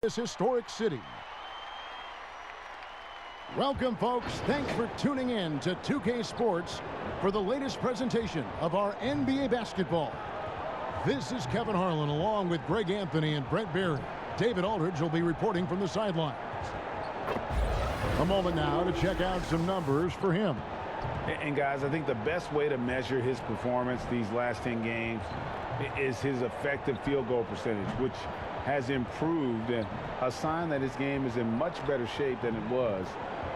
this historic city. Welcome, folks. Thanks for tuning in to 2K Sports for the latest presentation of our NBA basketball. This is Kevin Harlan along with Greg Anthony and Brent Berry. David Aldridge will be reporting from the sidelines. A moment now to check out some numbers for him. And guys, I think the best way to measure his performance these last 10 games is his effective field goal percentage, which has improved, and a sign that his game is in much better shape than it was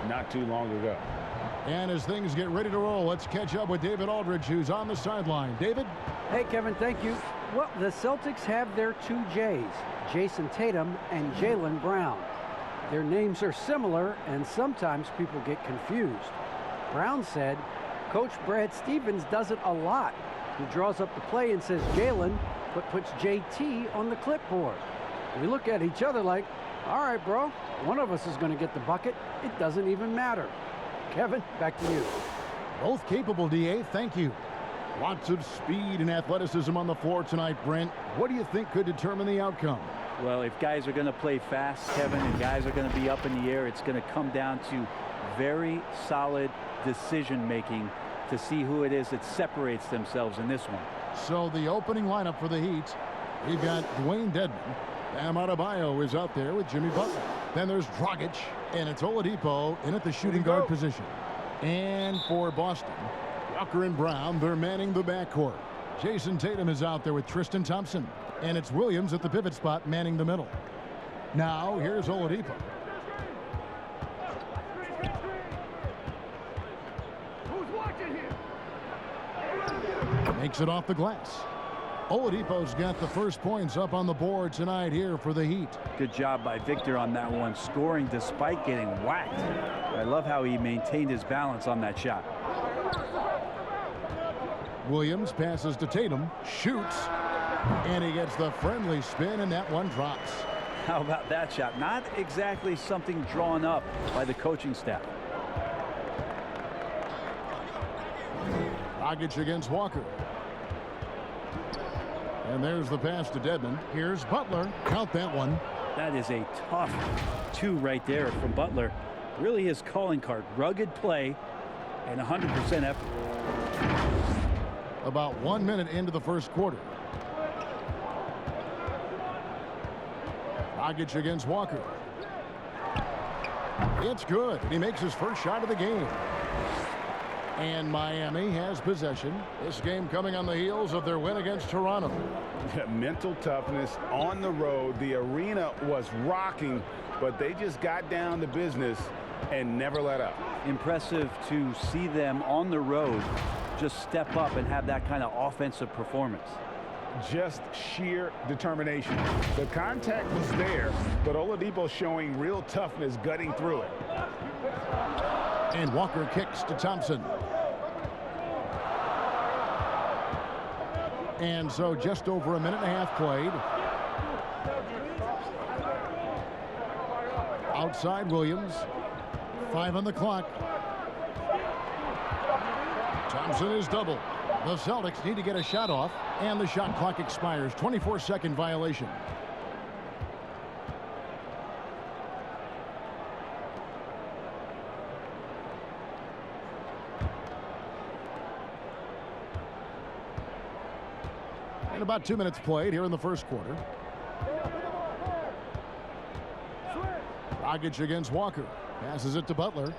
not too long ago. And as things get ready to roll, let's catch up with David Aldridge, who's on the sideline. David? Hey, Kevin, thank you. Well, the Celtics have their two J's, Jason Tatum and Jaylen Brown. Their names are similar, and sometimes people get confused. Brown said, Coach Brad Stevens does it a lot. He draws up the play and says Jaylen, but puts JT on the clipboard. We look at each other like, all right, bro, one of us is going to get the bucket. It doesn't even matter. Kevin, back to you. Both capable, DA. Thank you. Lots of speed and athleticism on the floor tonight, Brent. What do you think could determine the outcome? Well, if guys are going to play fast, Kevin, and guys are going to be up in the air, it's going to come down to very solid decision-making to see who it is that separates themselves in this one. So the opening lineup for the Heat, we've got Dwayne Dedmon. Bam Adebayo is out there with Jimmy Butler. Then there's Dragic, and it's Oladipo in at the shooting guard position. And for Boston, Walker and Brown, they're manning the backcourt. Jason Tatum is out there with Tristan Thompson. And it's Williams at the pivot spot manning the middle. Now, here's Oladipo. Makes it off the glass. Oladipo's got the first points up on the board tonight here for the Heat. Good job by Victor on that one, scoring despite getting whacked. I love how he maintained his balance on that shot. Williams passes to Tatum, shoots, and he gets the friendly spin, and that one drops. How about that shot? Not exactly something drawn up by the coaching staff. Dragic against Walker. And there's the pass to Dedmon. Here's Butler. Count that one. That is a tough two right there from Butler. Really his calling card. Rugged play and 100% effort. About 1 minute into the first quarter. Dragic against Walker. It's good. He makes his first shot of the game. And Miami has possession. This game coming on the heels of their win against Toronto. Mental toughness on the road. The arena was rocking, but they just got down to business and never let up. Impressive to see them on the road just step up and have that kind of offensive performance. Just sheer determination. The contact was there, but Oladipo showing real toughness gutting through it. And Walker kicks to Thompson. And so just over a minute and a half played. Outside Williams. 5 on the clock. Thompson is double. The Celtics need to get a shot off, and the shot clock expires. 24-second violation. And about 2 minutes played here in the first quarter. Dragic against Walker. Passes it to Butler.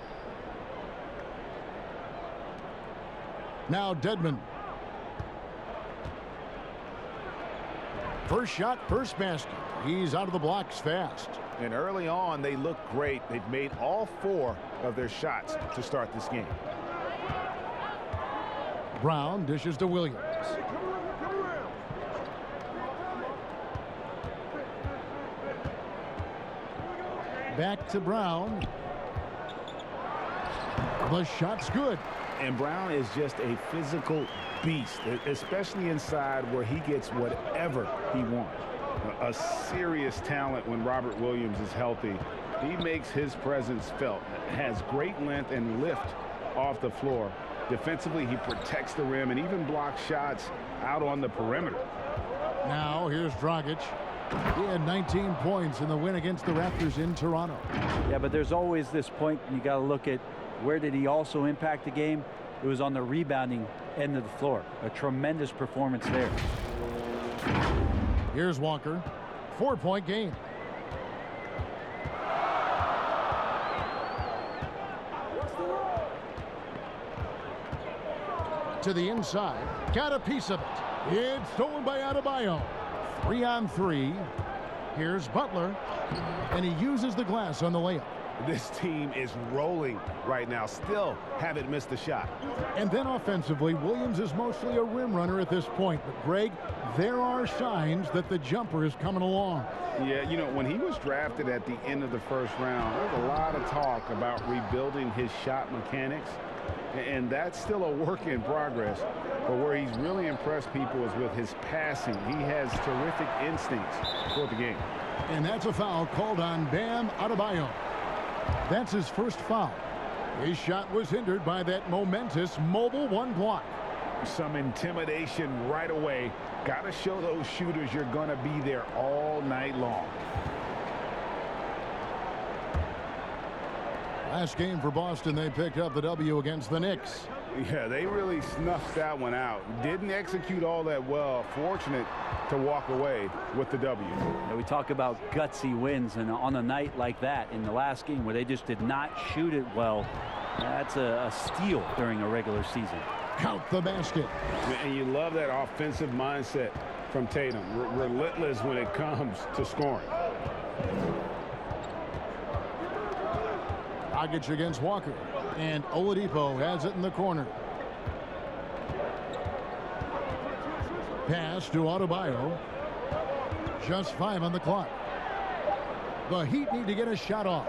Now Dedmon. First shot, first basket. He's out of the blocks fast. And early on, they looked great. They've made all 4 of their shots to start this game. Brown dishes to Williams. Back to Brown. The shot's good. And Brown is just a physical beast, especially inside where he gets whatever he wants. A serious talent when Robert Williams is healthy. He makes his presence felt. Has great length and lift off the floor. Defensively, he protects the rim and even blocks shots out on the perimeter. Now here's Dragic. He had 19 points in the win against the Raptors in Toronto. Yeah, but there's always this point you got to look at where did he also impact the game. It was on the rebounding end of the floor. A tremendous performance there. Here's Walker. 4-point game. To the inside. Got a piece of it. It's stolen by Adebayo. 3-on-3. Here's Butler. And he uses the glass on the layup. This team is rolling right now. Still haven't missed a shot. And then offensively, Williams is mostly a rim runner at this point. But, Greg, there are signs that the jumper is coming along. Yeah, you know, when he was drafted at the end of the first round, there was a lot of talk about rebuilding his shot mechanics. And that's still a work in progress. But where he's really impressed people is with his passing. He has terrific instincts for the game. And that's a foul called on Bam Adebayo. That's his first foul. His shot was hindered by that momentous mobile one block. Some intimidation right away. Got to show those shooters you're going to be there all night long. Last game for Boston, they picked up the W against the Knicks. Yeah, they really snuffed that one out. Didn't execute all that well. Fortunate to walk away with the W. We talk about gutsy wins, and on a night like that in the last game where they just did not shoot it well, that's a steal during a regular season. Count the basket. And you love that offensive mindset from Tatum. Relentless when it comes to scoring. Dragic against Walker. And Oladipo has it in the corner. Pass to Adebayo. Just 5 on the clock. The Heat need to get a shot off.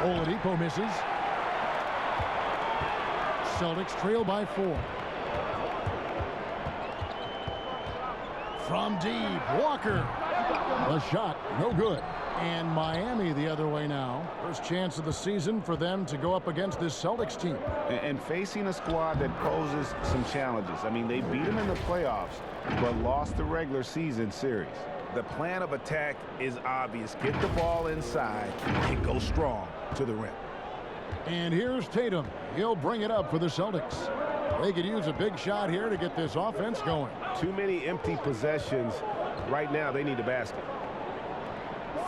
Oladipo misses. Celtics trail by 4. From deep, Walker. The shot, no good. And Miami the other way now. First chance of the season for them to go up against this Celtics team. And facing a squad that poses some challenges. I mean, they beat them in the playoffs, but lost the regular season series. The plan of attack is obvious. Get the ball inside and go strong to the rim. And here's Tatum. He'll bring it up for the Celtics. They could use a big shot here to get this offense going. Too many empty possessions. Right now, they need a basket.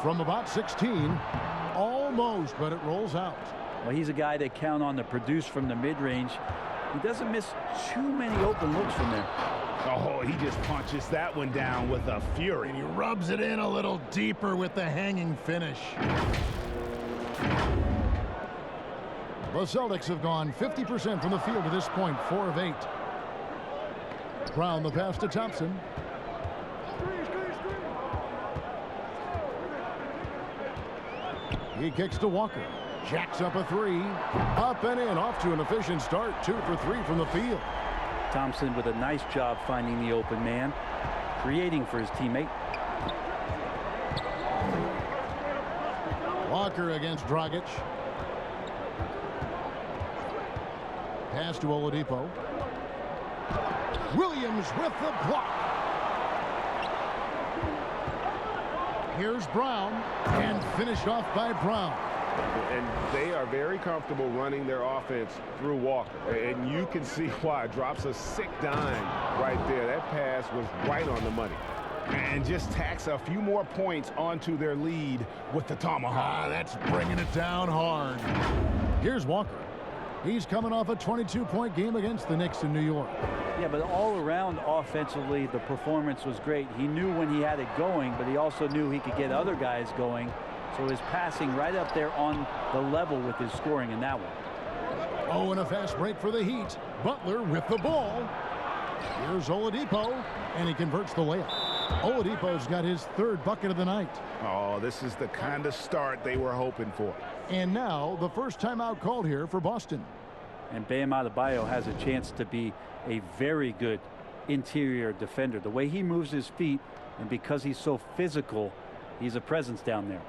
From about 16, almost, but it rolls out. Well, he's a guy they count on to produce from the mid-range. He doesn't miss too many open looks from there. Oh, he just punches that one down with a fury. And he rubs it in a little deeper with the hanging finish. The Celtics have gone 50% from the field to this point, 4 of 8. Brown the pass to Thompson. He kicks to Walker. Jacks up a 3. Up and in. Off to an efficient start. 2 for 3 from the field. Thompson with a nice job finding the open man, creating for his teammate. Walker against Dragic. Pass to Oladipo. Williams with the block. Here's Brown, and finished off by Brown. And they are very comfortable running their offense through Walker. And you can see why. Drops a sick dime right there. That pass was right on the money. And just tacks a few more points onto their lead with the tomahawk. That's bringing it down hard. Here's Walker. He's coming off a 22-point game against the Knicks in New York. Yeah, but all around offensively, the performance was great. He knew when he had it going, but he also knew he could get other guys going. So his passing right up there on the level with his scoring in that one. Oh, and a fast break for the Heat. Butler with the ball. Here's Oladipo, and he converts the layup. Oladipo's got his 3rd bucket of the night. Oh, this is the kind of start they were hoping for. And now the first timeout called here for Boston. And Bam Adebayo has a chance to be a very good interior defender. The way he moves his feet, and because he's so physical, he's a presence down there.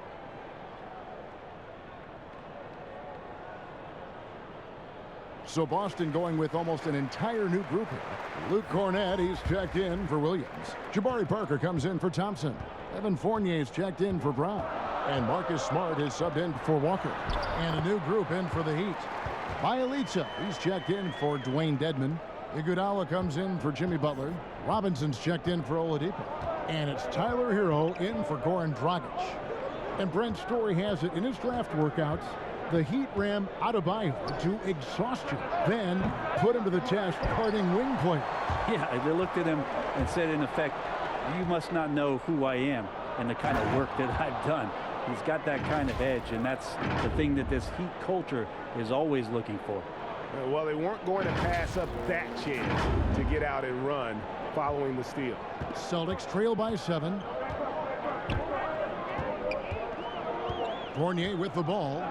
So Boston going with almost an entire new group here. Luke Cornett, he's checked in for Williams. Jabari Parker comes in for Thompson. Evan Fournier's checked in for Brown. And Marcus Smart is subbed in for Walker. And a new group in for the Heat. MyLeague, he's checked in for Dwayne Dedmon. Iguodala comes in for Jimmy Butler. Robinson's checked in for Oladipo. And it's Tyler Hero in for Goran Dragic. And Brent Story has it in his draft workouts. The Heat ran Adebayo to exhaustion, then put him to the test guarding wing play. Yeah, they looked at him and said, in effect, you must not know who I am and the kind of work that I've done. He's got that kind of edge, and that's the thing that this Heat culture is always looking for. Well, they weren't going to pass up that chance to get out and run following the steal. Celtics trail by 7. Fournier with the ball.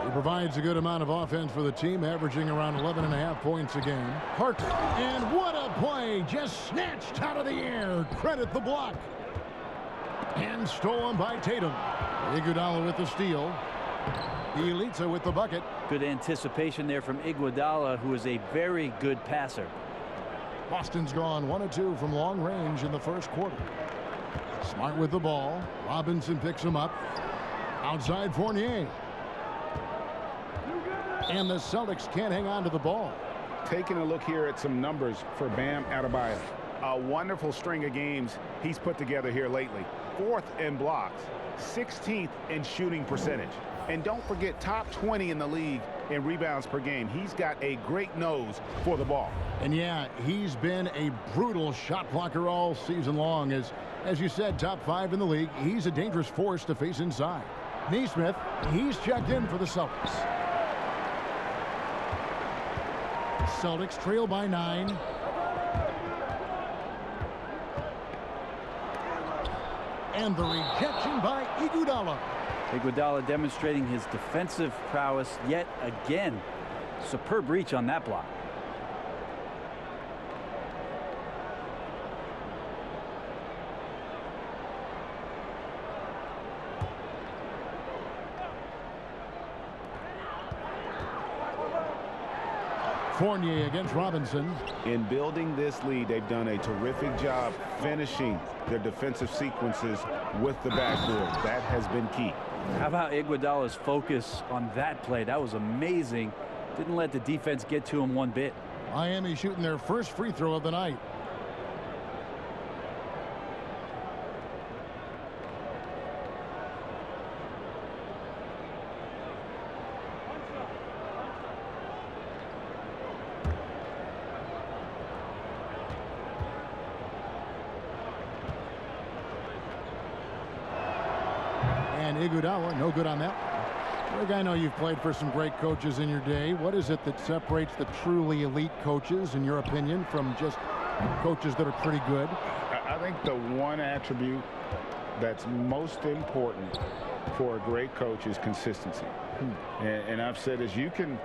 He provides a good amount of offense for the team, averaging around 11.5 points a game. Parker, and what a play! Just snatched out of the air. Credit the block. And stolen by Tatum. Iguodala with the steal. Bielitsa with the bucket. Good anticipation there from Iguodala, who is a very good passer. Boston's gone 1 of 2 from long range in the first quarter. Smart with the ball. Robinson picks him up. Outside Fournier. And the Celtics can't hang on to the ball. Taking a look here at some numbers for Bam Adebayo. A wonderful string of games he's put together here lately. 4th in blocks, 16th in shooting percentage. And don't forget, top 20 in the league in rebounds per game. He's got a great nose for the ball. And yeah, he's been a brutal shot blocker all season long. As you said, top 5 in the league. He's a dangerous force to face inside. Neesmith, he's checked in for the Celtics. Celtics trail by 9. And the rejection by Iguodala. Iguodala demonstrating his defensive prowess yet again. Superb reach on that block. Fournier against Robinson. In building this lead, they've done a terrific job finishing their defensive sequences with the backboard. That has been key. How about Iguodala's focus on that play? That was amazing. Didn't let the defense get to him one bit. Miami shooting their first free throw of the night. And Iguodala, no good on that one. Greg, I know you've played for some great coaches in your day. What is it that separates the truly elite coaches, in your opinion, from just coaches that are pretty good? I think the one attribute that's most important for a great coach is consistency. And I've said is you can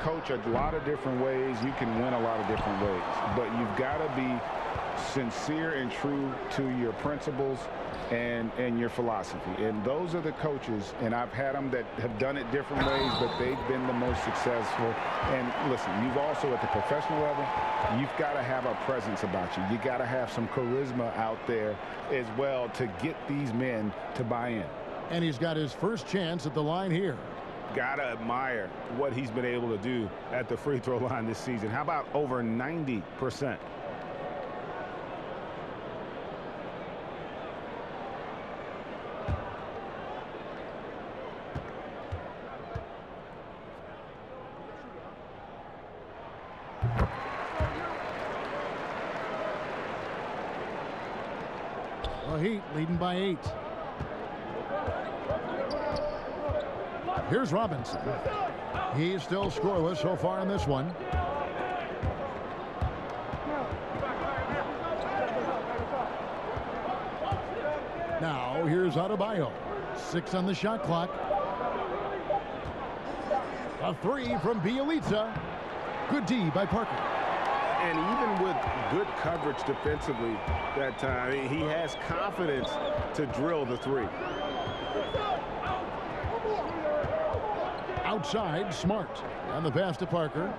coach a lot of different ways. You can win a lot of different ways. But you've got to be sincere and true to your principles and your philosophy. And those are the coaches, and I've had them that have done it different ways, but they've been the most successful. And listen, you've also at the professional level, you've got to have a presence about you. You got to have some charisma out there as well to get these men to buy in. And he's got his first chance at the line here. Gotta admire what he's been able to do at the free throw line this season. How about over 90%? The Heat leading by 8. Here's Robinson. He's still scoreless so far in this one. Now here's Adebayo. 6 on the shot clock. A 3 from Bielitsa. Good D by Parker. And even with good coverage defensively that time, he has confidence to drill the 3. Outside, Smart. And the pass to Parker.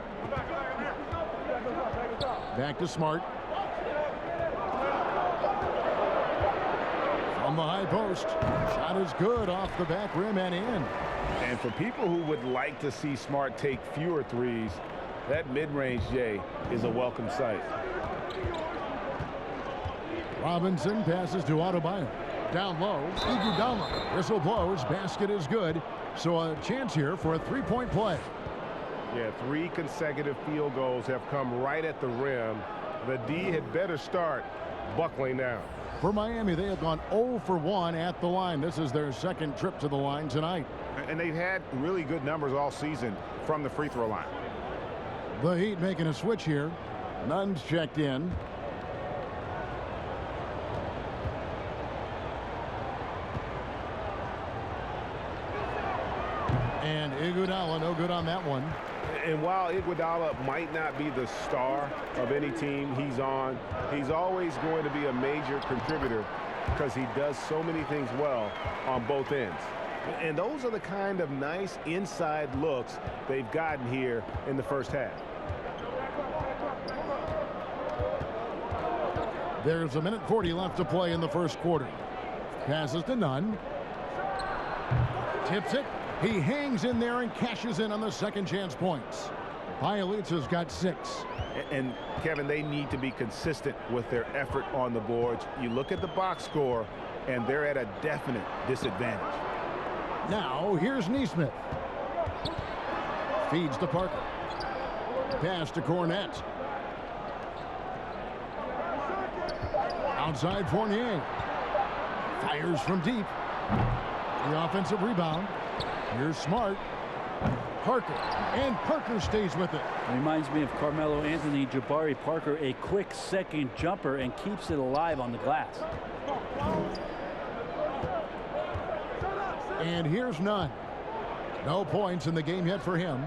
Back to Smart. From the high post. Shot is good off the back rim and in. And for people who would like to see Smart take fewer threes, that mid-range J is a welcome sight. Robinson passes to Adebayo. Down low, Iguodala. Whistle blows, basket is good. So a chance here for a three-point play. Yeah, 3 consecutive field goals have come right at the rim. The D had better start buckling down. For Miami, they have gone 0 for 1 at the line. This is their second trip to the line tonight. And they've had really good numbers all season from the free throw line. The Heat making a switch here. Nunn's checked in. And Iguodala no good on that one. And while Iguodala might not be the star of any team he's on, he's always going to be a major contributor because he does so many things well on both ends. And those are the kind of nice inside looks they've gotten here in the first half. There's 1:40 left to play in the first quarter. Passes to Nunn. Tips it. He hangs in there and cashes in on the second chance points. Bielitsa's got 6. And Kevin, they need to be consistent with their effort on the boards. You look at the box score, and they're at a definite disadvantage. Now, here's Nesmith. Feeds to Parker. Pass to Cornette. Outside Fournier. Fires from deep. The offensive rebound. Here's Smart. Parker. And Parker stays with it. Reminds me of Carmelo Anthony, Jabari Parker, a quick second jumper and keeps it alive on the glass. And here's Nunn. No points in the game yet for him.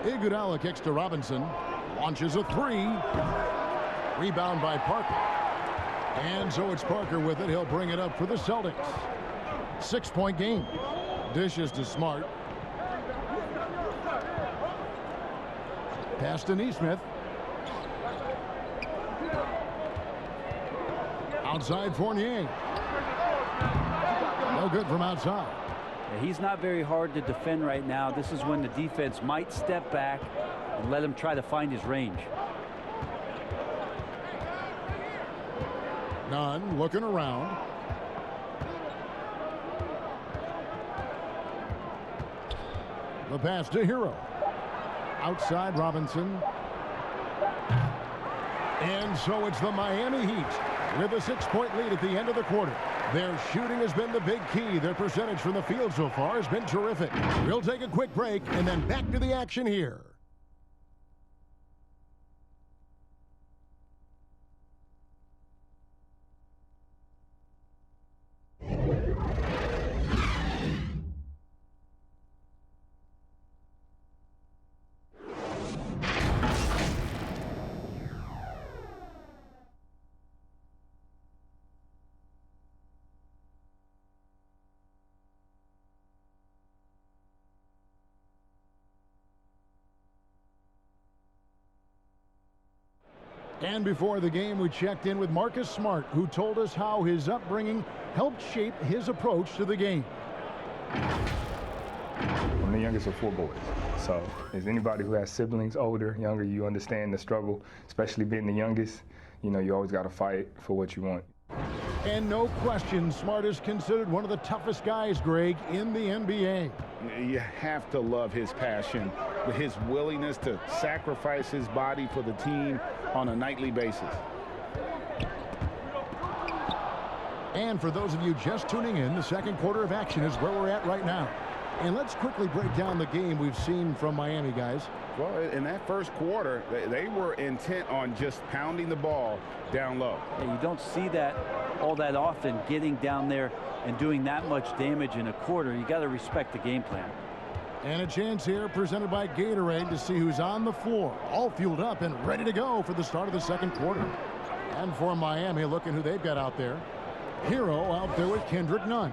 Iguodala kicks to Robinson. Launches a 3. Rebound by Parker. And so it's Parker with it. He'll bring it up for the Celtics. 6-point game. Dishes to Smart. Pass to Nesmith. Outside Fournier. No good from outside. He's not very hard to defend right now. This is when the defense might step back and let him try to find his range. Nunn looking around. The pass to Hero. Outside Robinson. And so it's the Miami Heat with a 6-point lead at the end of the quarter. Their shooting has been the big key. Their percentage from the field so far has been terrific. We'll take a quick break and then back to the action here. And before the game, we checked in with Marcus Smart, who told us how his upbringing helped shape his approach to the game. I'm the youngest of 4 boys. So as anybody who has siblings, older, younger, you understand the struggle, especially being the youngest. You know, you always got to fight for what you want. And no question, Smart is considered one of the toughest guys, Greg, in the NBA. You have to love his passion, his willingness to sacrifice his body for the team on a nightly basis. And for those of you just tuning in, the second quarter of action is where we're at right now. And let's quickly break down the game we've seen from Miami, guys. Well, in that first quarter, they were intent on just pounding the ball down low. Yeah, you don't see that all that often, getting down there and doing that much damage in a quarter. You got to respect the game plan. And a chance here presented by Gatorade to see who's on the floor, all fueled up and ready to go for the start of the second quarter. And for Miami, looking who they've got out there. Hero out there with Kendrick Nunn.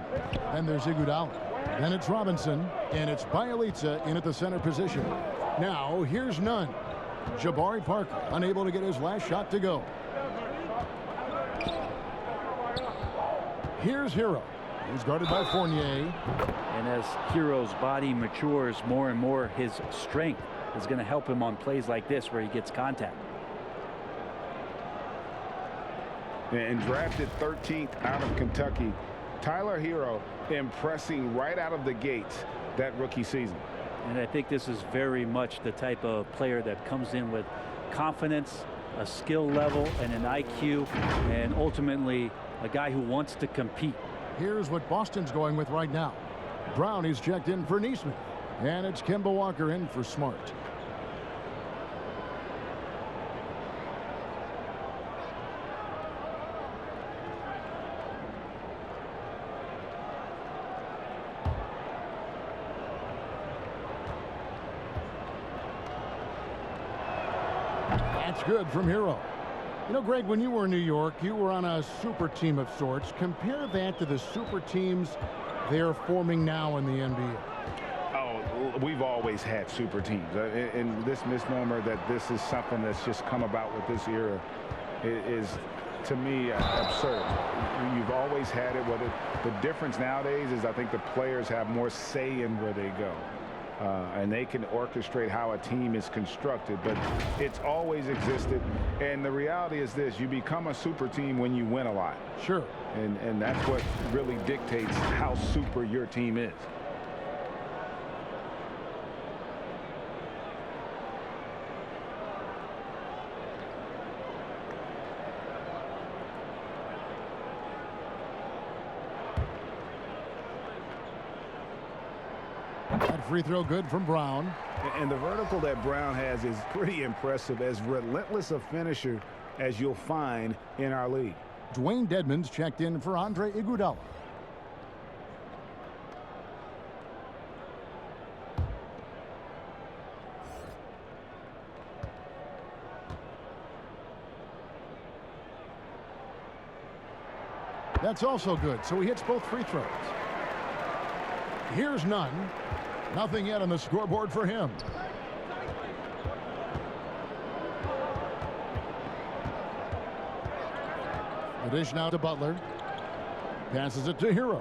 And there's Iguodala. Then it's Robinson, and it's Bielitsa in at the center position. Now, here's Nunn. Jabari Parker unable to get his last shot to go. Here's Hero. He's guarded by Fournier. And as Hero's body matures more and more, his strength is going to help him on plays like this where he gets contact. And drafted 13th out of Kentucky, Tyler Hero impressing right out of the gates that rookie season. And I think this is very much the type of player that comes in with confidence, a skill level, and an IQ, and ultimately a guy who wants to compete. Here's what Boston's going with right now. Brown is checked in for Neesmith. And it's Kemba Walker in for Smart. That's good from Hero. You know, Greg, when you were in New York, you were on a super team of sorts. Compare that to the super teams they're forming now in the NBA. Oh, we've always had super teams. And this misnomer that this is something that's just come about with this era is, to me, absurd. You've always had it. The difference nowadays is I think the players have more say in where they go. And they can orchestrate how a team is constructed, but it's always existed. And the reality is this: you become a super team when you win a lot. Sure. And that's what really dictates how super your team is. That free throw good from Brown. And the vertical that Brown has is pretty impressive, as relentless a finisher as you'll find in our league. Dwayne Dedmon's checked in for Andre Iguodala. That's also good, so he hits both free throws. Here's Nunn. Nothing yet on the scoreboard for him. The dish now to Butler. Passes it to Hero.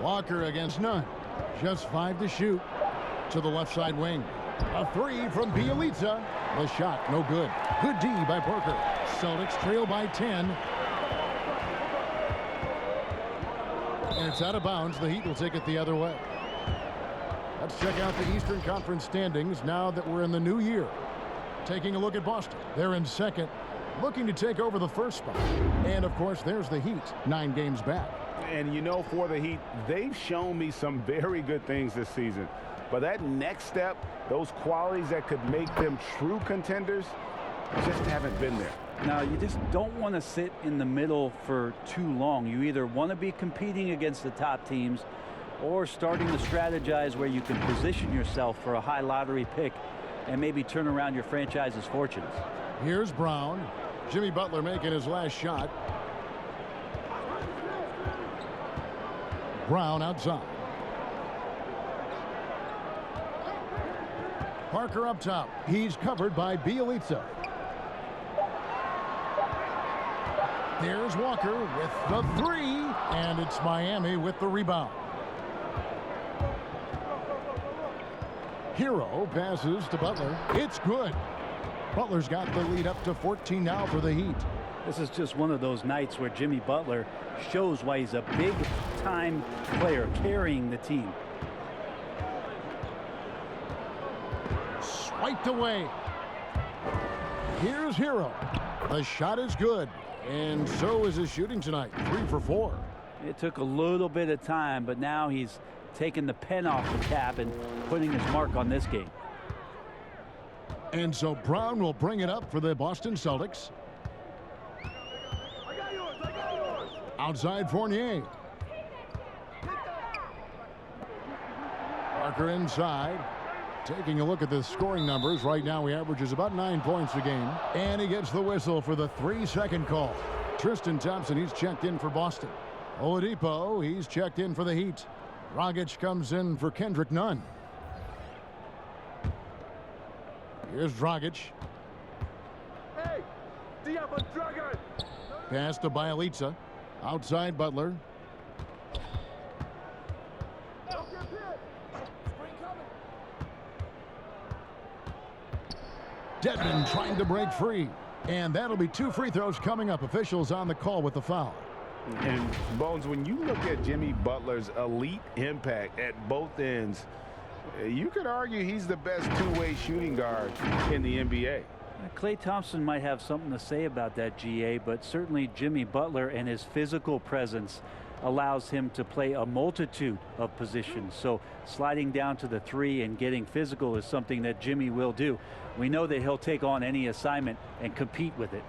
Walker against Nunn. Just 5 to shoot. To the left side wing. A three from Bielitsa. The shot no good. Good D by Parker. Celtics trail by 10. And it's out of bounds. The Heat will take it the other way. Let's check out the Eastern Conference standings now that we're in the new year. Taking a look at Boston. They're in second, looking to take over the first spot. And, of course, there's the Heat, 9 games back. And, you know, for the Heat, they've shown me some very good things this season. But that next step, those qualities that could make them true contenders, just haven't been there. Now, you just don't want to sit in the middle for too long. You either want to be competing against the top teams or starting to strategize where you can position yourself for a high lottery pick and maybe turn around your franchise's fortunes. Here's Brown. Jimmy Butler making his last shot. Brown outside. Parker up top. He's covered by Bielitsa. There's Walker with the three, and it's Miami with the rebound. Hero passes to Butler. It's good. Butler's got the lead up to 14 now for the Heat. This is just one of those nights where Jimmy Butler shows why he's a big-time player carrying the team. Swiped away. Here's Hero. The shot is good. And so is his shooting tonight. 3 for 4. It took a little bit of time, but now he's taking the pen off the cap and putting his mark on this game. And so Brown will bring it up for the Boston Celtics. Outside Fournier. Parker inside. Taking a look at the scoring numbers. Right now he averages about 9 points a game. And he gets the whistle for the 3-second call. Tristan Thompson, he's checked in for Boston. Oladipo, he's checked in for the Heat. Dragic comes in for Kendrick Nunn. Here's Dragic. Hey, Diabo Dragic. Pass to Bielitsa. Outside Butler. Dedmon trying to break free. And that'll be 2 free throws coming up. Officials on the call with the foul. And, Bones, when you look at Jimmy Butler's elite impact at both ends, you could argue he's the best two-way shooting guard in the NBA. Klay Thompson might have something to say about that, GA, but certainly Jimmy Butler and his physical presence allows him to play a multitude of positions. So sliding down to the 3 and getting physical is something that Jimmy will do. We know that he'll take on any assignment and compete with it.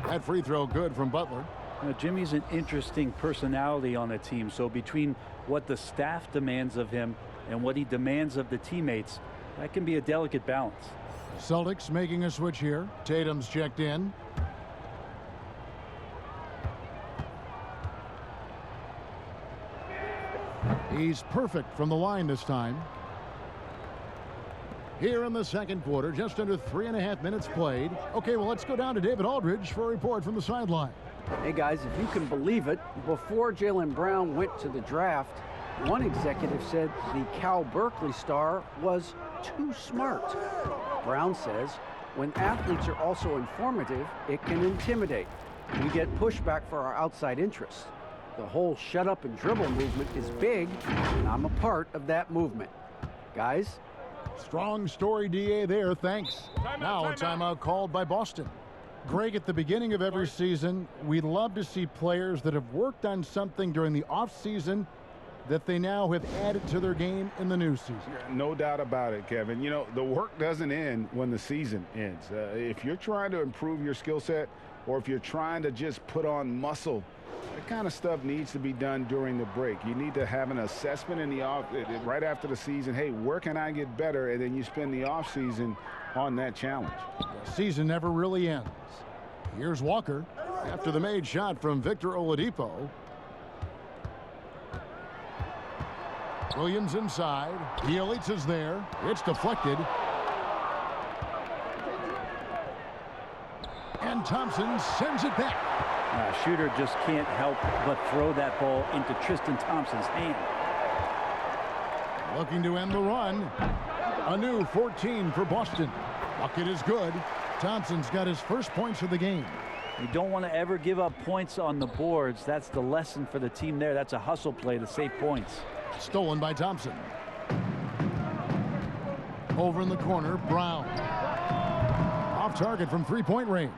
That free throw good from Butler. Jimmy's an interesting personality on a team. So between what the staff demands of him and what he demands of the teammates, that can be a delicate balance. Celtics making a switch here. Tatum's checked in. He's perfect from the line this time. Here in the second quarter, just under 3.5 minutes played. Okay, well, let's go down to David Aldridge for a report from the sideline. Hey guys, if you can believe it, before Jaylen Brown went to the draft, one executive said the Cal Berkeley star was too smart. Brown says when athletes are also informative, it can intimidate. We get pushback for our outside interests. The whole shut up and dribble movement is big, and I'm a part of that movement. Guys? Strong story, DA, there. Thanks. Now a timeout called by Boston. Greg, at the beginning of every season, we love to see players that have worked on something during the offseason that they now have added to their game in the new season. No doubt about it, Kevin. You know, the work doesn't end when the season ends. If you're trying to improve your skill set, or if you're trying to just put on muscle, that kind of stuff needs to be done during the break. You need to have an assessment in the right after the season. Hey, where can I get better? And then you spend the off season on that challenge. The season never really ends. Here's Walker after the made shot from Victor Oladipo. Williams inside. Bielitsa's there. It's deflected. And Thompson sends it back. Shooter just can't help but throw that ball into Tristan Thompson's hand. Looking to end the run. A new 14 for Boston. Bucket is good. Thompson's got his first points of the game. You don't want to ever give up points on the boards. That's the lesson for the team there. That's a hustle play to save points. Stolen by Thompson. Over in the corner, Brown. Off target from three-point range.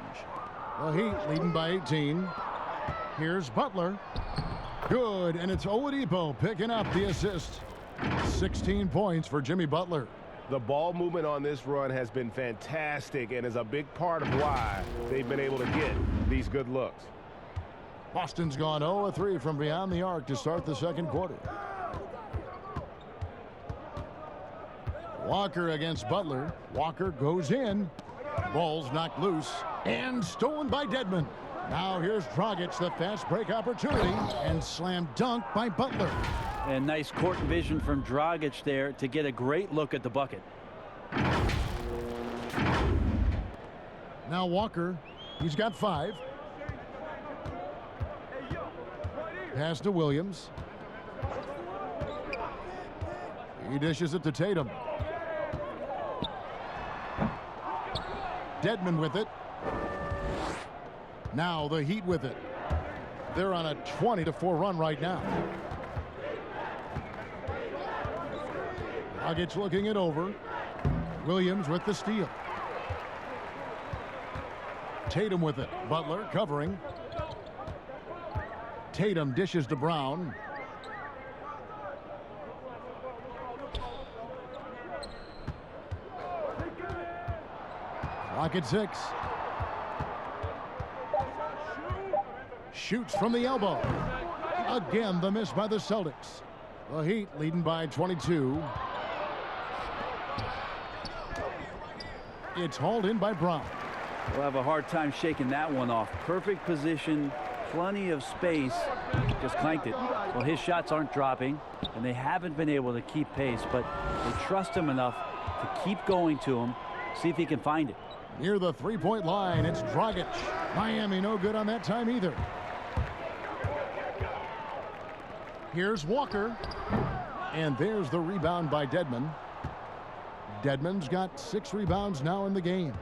The Heat leading by 18. Here's Butler. Good, and it's Oladipo picking up the assist. 16 points for Jimmy Butler. The ball movement on this run has been fantastic and is a big part of why they've been able to get these good looks. Boston's gone 0-3 from beyond the arc to start the second quarter. Walker against Butler. Walker goes in. Ball's knocked loose and stolen by Dedmon. Now here's Dragic, the fast break opportunity, and slam dunk by Butler. And nice court vision from Dragic there to get a great look at the bucket. Now Walker, he's got 5. Pass to Williams. He dishes it to Tatum. Dedmon with it. Now the Heat with it. They're on a 20-4 run right now. Dragic looking it over. Williams with the steal. Tatum with it. Butler covering. Tatum dishes to Brown. Clock at 6. Shoots from the elbow. Again, the miss by the Celtics. The Heat leading by 22. It's hauled in by Brown. We'll have a hard time shaking that one off. Perfect position, plenty of space. Just clanked it. Well, his shots aren't dropping, and they haven't been able to keep pace, but they trust him enough to keep going to him, see if he can find it. Near the three-point line, it's Dragic. Miami no good on that time either. Here's Walker. And there's the rebound by Dedmon. Dedmon's got 6 rebounds now in the game.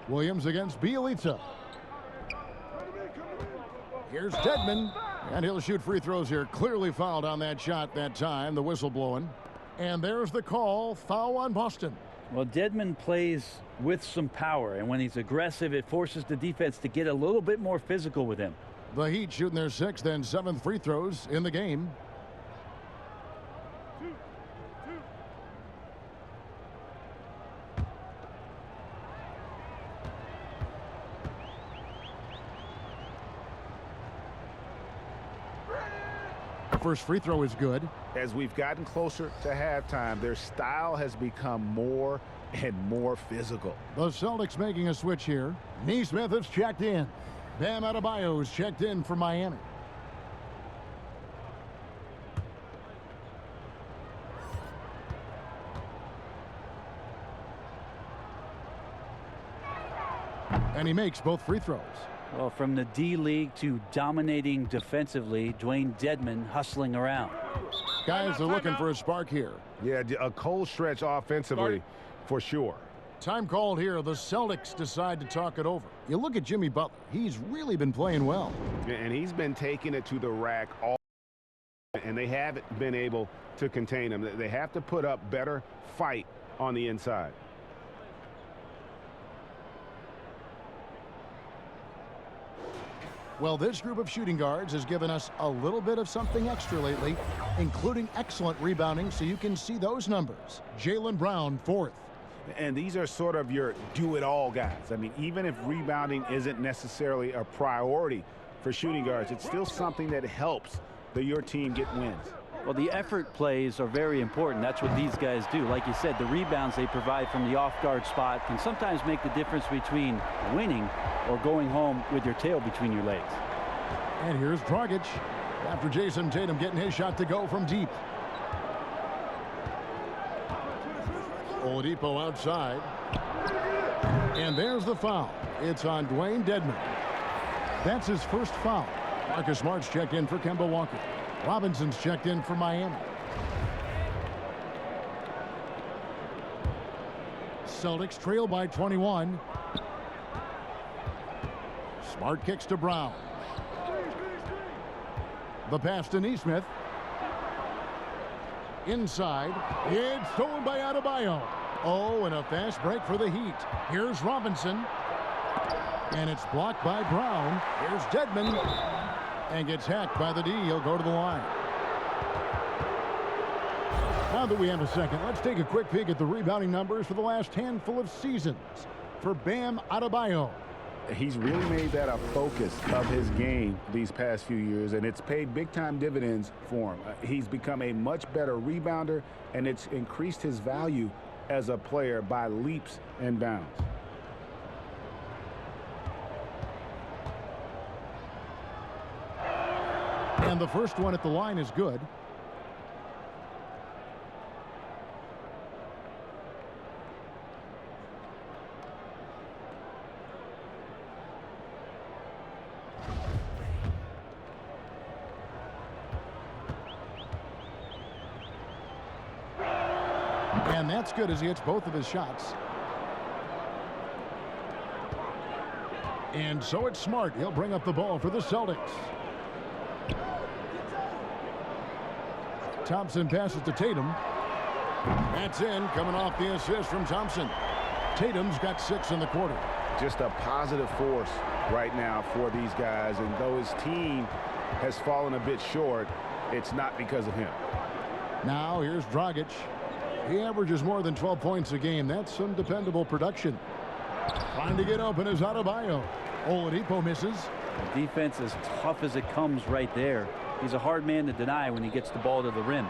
Williams against Bielitsa. Here's Dedmon. And he'll shoot free throws here. Clearly fouled on that shot that time. The whistle blowing. And there's the call. Foul on Boston. Well, Dedmon plays with some power, and when he's aggressive, it forces the defense to get a little bit more physical with him. The Heat shooting their 6th and 7th free throws in the game. First free throw is good. As we've gotten closer to halftime, their style has become more and more physical. The Celtics making a switch here. Nesmith has checked in. Bam Adebayo is checked in for Miami. And he makes both free throws. Well, from the D-League to dominating defensively, Dwayne Dedmon hustling around. Guys are looking for a spark here. Yeah, a cold stretch offensively for sure. Time called here. The Celtics decide to talk it over. You look at Jimmy Butler. He's really been playing well. And he's been taking it to the rack all, and they haven't been able to contain him. They have to put up better fight on the inside. Well, this group of shooting guards has given us a little bit of something extra lately, including excellent rebounding, so you can see those numbers. Jaylen Brown, 4th. And these are sort of your do-it-all guys. I mean, even if rebounding isn't necessarily a priority for shooting guards, it's still something that helps your team get wins. Well, the effort plays are very important. That's what these guys do. Like you said, the rebounds they provide from the off-guard spot can sometimes make the difference between winning or going home with your tail between your legs. And here's Dragic after Jason Tatum getting his shot to go from deep. Oladipo outside. And there's the foul. It's on Dwayne Dedmon. That's his first foul. Marcus Smart's checked in for Kemba Walker. Robinson's checked in for Miami. Celtics trail by 21. Smart kicks to Brown. The pass to Nesmith. Inside. It's stolen by Adebayo. Oh, and a fast break for the Heat. Here's Robinson. And it's blocked by Brown. Here's Dedmon. And gets hacked by the D. He'll go to the line. Now that we have a second, let's take a quick peek at the rebounding numbers for the last handful of seasons for Bam Adebayo. He's really made that a focus of his game these past few years, and it's paid big-time dividends for him. He's become a much better rebounder, and it's increased his value as a player by leaps and bounds. And the first one at the line is good. And that's good as he hits both of his shots. And so it's Smart. He'll bring up the ball for the Celtics. Thompson passes to Tatum. That's in, coming off the assist from Thompson. Tatum's got 6 in the quarter. Just a positive force right now for these guys, and though his team has fallen a bit short, it's not because of him. Now here's Dragic. He averages more than 12 points a game. That's some dependable production. Trying to get open is Adebayo. Oladipo misses. The defense as tough as it comes right there. He's a hard man to deny when he gets the ball to the rim.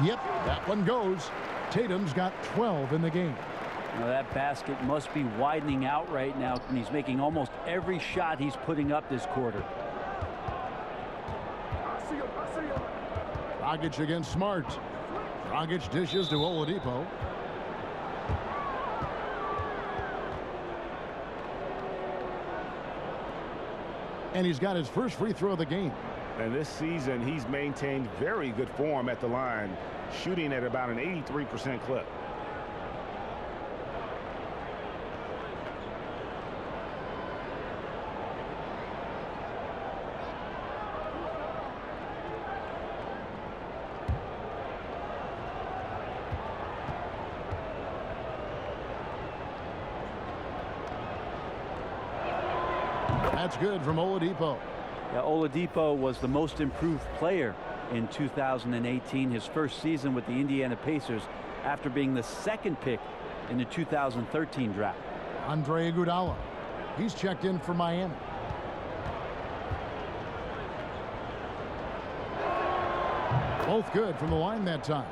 Yep, that one goes. Tatum's got 12 in the game. Now that basket must be widening out right now, and he's making almost every shot he's putting up this quarter. Dragic against Smart. Dragic dishes to Oladipo. And he's got his first free throw of the game. And this season, he's maintained very good form at the line, shooting at about an 83% clip. That's good from Oladipo. Yeah, Oladipo was the most improved player in 2018, his first season with the Indiana Pacers after being the second pick in the 2013 draft. Andre Iguodala. He's checked in for Miami. Both good from the line that time.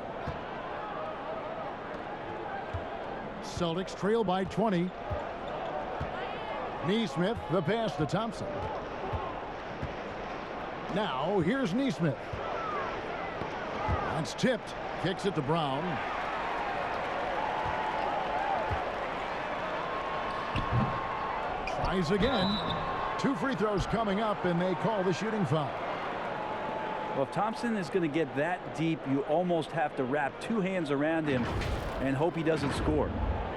Celtics trail by 20. Nesmith, the pass to Thompson. Now, here's Nesmith. That's tipped. Kicks it to Brown. Tries again. 2 free throws coming up, and they call the shooting foul. Well, if Thompson is going to get that deep, you almost have to wrap 2 hands around him and hope he doesn't score.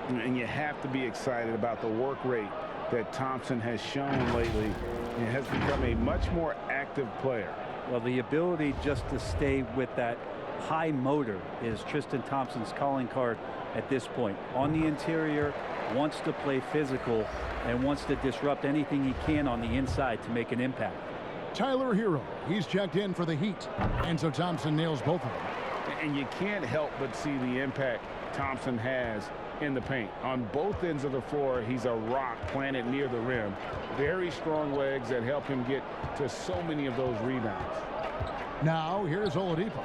And you have to be excited about the work rate that Thompson has shown lately. He has become a much more active player. Well, the ability just to stay with that high motor is Tristan Thompson's calling card at this point. On the interior, wants to play physical and wants to disrupt anything he can on the inside to make an impact. Tyler Hero, he's checked in for the Heat. And so Thompson nails both of them. And you can't help but see the impact Thompson has in the paint. On both ends of the floor, he's a rock planted near the rim. Very strong legs that help him get to so many of those rebounds. Now, here's Oladipo.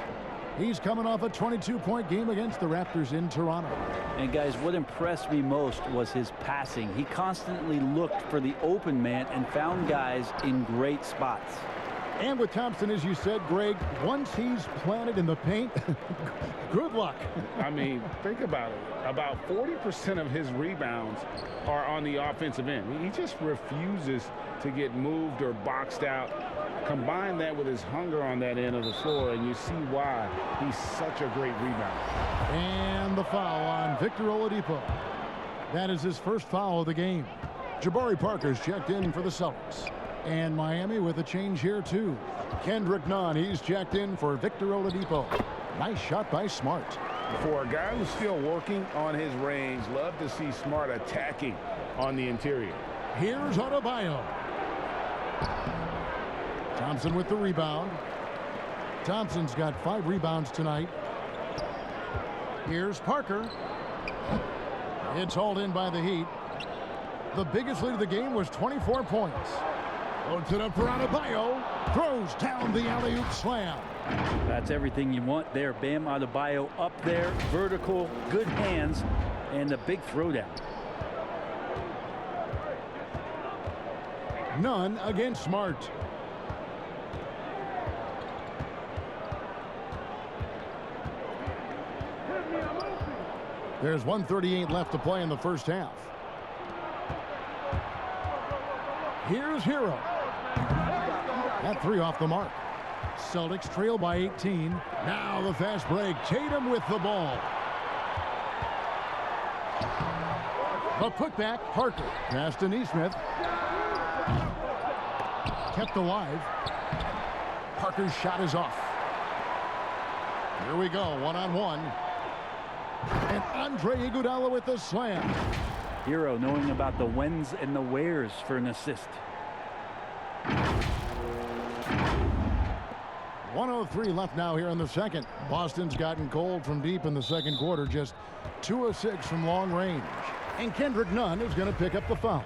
He's coming off a 22-point game against the Raptors in Toronto. And guys, what impressed me most was his passing. He constantly looked for the open man and found guys in great spots. And with Thompson, as you said, Greg, once he's planted in the paint, good luck. I mean, think about it. About 40% of his rebounds are on the offensive end. He just refuses to get moved or boxed out. Combine that with his hunger on that end of the floor, and you see why he's such a great rebounder. And the foul on Victor Oladipo. That is his first foul of the game. Jabari Parker's checked in for the Celtics. And Miami with a change here, too. Kendrick Nunn, he's checked in for Victor Oladipo. Nice shot by Smart. For a guy who's still working on his range, love to see Smart attacking on the interior. Here's Adebayo. Thompson with the rebound. Thompson's got 5 rebounds tonight. Here's Parker. It's hauled in by the Heat. The biggest lead of the game was 24 points. Loads it up for Adebayo. Throws down the alley-oop slam. That's everything you want there. Bam Adebayo up there, vertical, good hands, and a big throwdown. None against Smart. There's 1:38 left to play in the first half. Here's Hero. That 3 off the mark. Celtics trail by 18. Now the fast break. Tatum with the ball. The putback, Parker. Pass to Nesmith. Kept alive. Parker's shot is off. Here we go, one-on-one. And Andre Iguodala with the slam. Hero knowing about the whens and the wheres for an assist. 1:03 left now here in the second. Boston's gotten cold from deep in the second quarter. Just 2 of 6 from long range. And Kendrick Nunn is going to pick up the foul.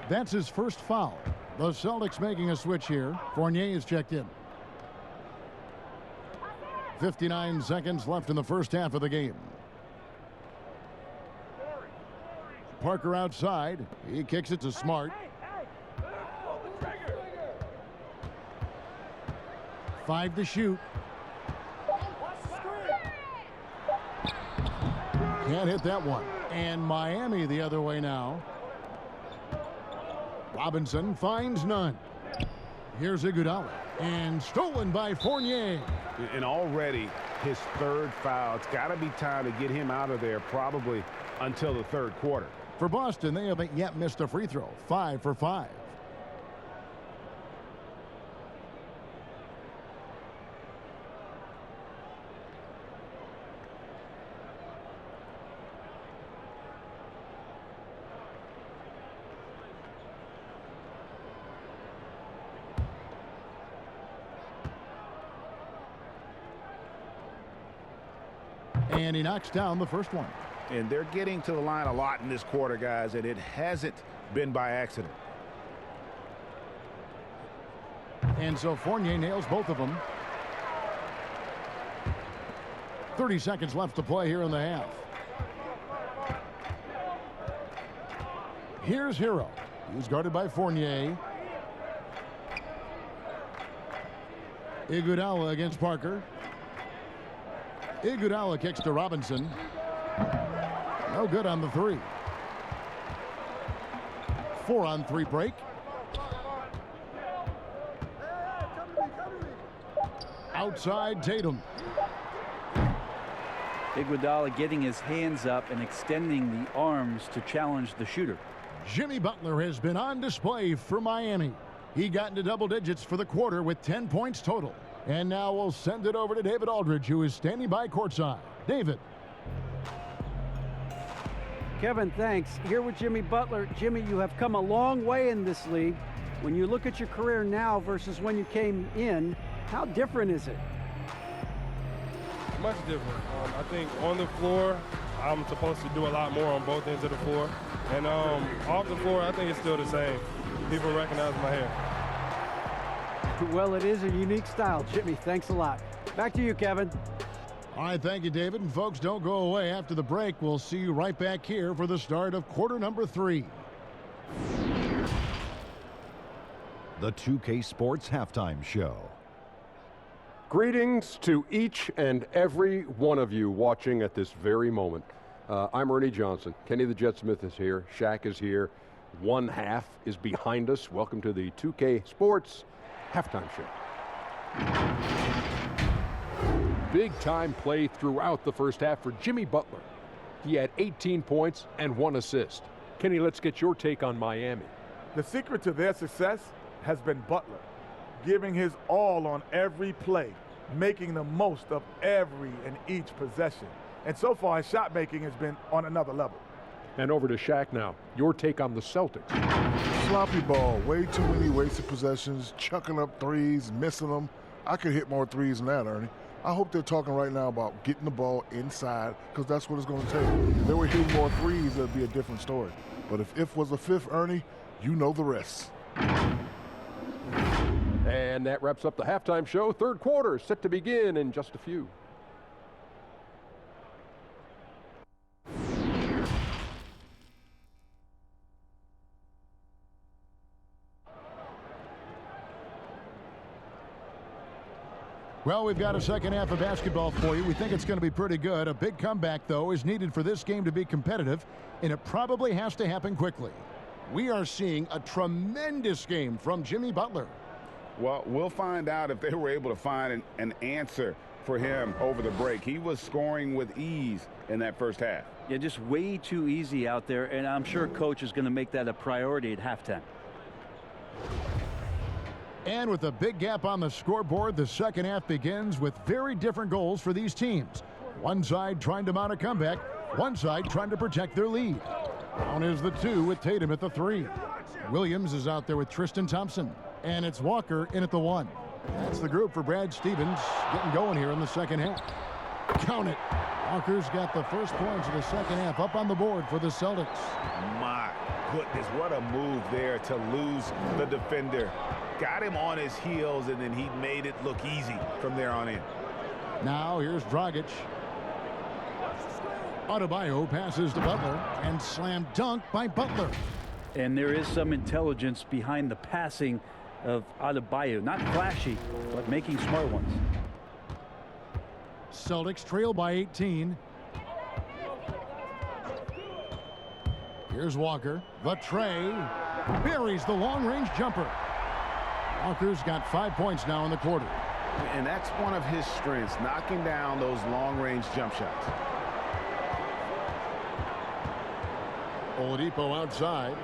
That's his first foul. The Celtics making a switch here. Fournier is checked in. 59 seconds left in the first half of the game. Parker outside. He kicks it to Smart. 5 to shoot. Can't hit that one. And Miami the other way now. Robinson finds none. Here's Iguodala. And stolen by Fournier. And already his third foul. It's got to be time to get him out of there probably until the third quarter. For Boston, they haven't yet missed a free throw. 5 for 5. And he knocks down the first one. And they're getting to the line a lot in this quarter, guys, and it hasn't been by accident. And so Fournier nails both of them. 30 seconds left to play here in the half. Here's Hero. He's guarded by Fournier. Iguodala against Parker. Iguodala kicks to Robinson. No good on the three. 4-on-3 break. Outside Tatum. Iguodala getting his hands up and extending the arms to challenge the shooter. Jimmy Butler has been on display for Miami. He got into double digits for the quarter with 10 points total. And now we'll send it over to David Aldridge, who is standing by courtside. David. Kevin, thanks. Here with Jimmy Butler. Jimmy, you have come a long way in this league. When you look at your career now versus when you came in, how different is it? Much different. I think on the floor, I'm supposed to do a lot more on both ends of the floor. And off the floor, I think it's still the same. People recognize my hair. Well, it is a unique style. Jimmy, thanks a lot. Back to you, Kevin. All right, thank you, David. And folks, don't go away. After the break, we'll see you right back here for the start of quarter number 3. The 2K Sports Halftime Show. Greetings to each and every one of you watching at this very moment. I'm Ernie Johnson. Kenny the Jet Smith is here. Shaq is here. One half is behind us. Welcome to the 2K Sports Halftime Show. Big time play throughout the first half for Jimmy Butler. He had 18 points and 1 assist. Kenny, let's get your take on Miami. The secret to their success has been Butler, giving his all on every play, making the most of every and each possession. And so far, his shot making has been on another level. And over to Shaq now. Your take on the Celtics. Sloppy ball. Way too many wasted possessions, chucking up threes, missing them. I could hit more threes than that, Ernie. I hope they're talking right now about getting the ball inside, because that's what it's going to take. If they were hitting more threes, that'd be a different story. But if was a fifth, Ernie, you know the rest. And that wraps up the halftime show. Third quarter set to begin in just a few. Well, we've got a second half of basketball for you. We think it's going to be pretty good. A big comeback, though, is needed for this game to be competitive, and it probably has to happen quickly. We are seeing a tremendous game from Jimmy Butler. Well, we'll find out if they were able to find an answer for him over the break. He was scoring with ease in that first half. Yeah, just way too easy out there, and I'm sure coach is going to make that a priority at halftime. And with a big gap on the scoreboard, the second half begins with very different goals for these teams. One side trying to mount a comeback, one side trying to protect their lead. Down is the 2 with Tatum at the 3. Williams is out there with Tristan Thompson. And it's Walker in at the 1. That's the group for Brad Stevens getting going here in the second half. Count it. Walker's got the first points of the second half up on the board for the Celtics. My goodness, what a move there to lose the defender. Got him on his heels, and then he made it look easy from there on in. Now here's Dragic. Adebayo passes to Butler, and slam dunk by Butler. And there is some intelligence behind the passing of Adebayo. Not flashy, but making smart ones. Celtics trail by 18. Here's Walker. The tray. Buries the long-range jumper. Walker's got 5 points now in the quarter. And that's one of his strengths, knocking down those long-range jump shots. Oladipo outside.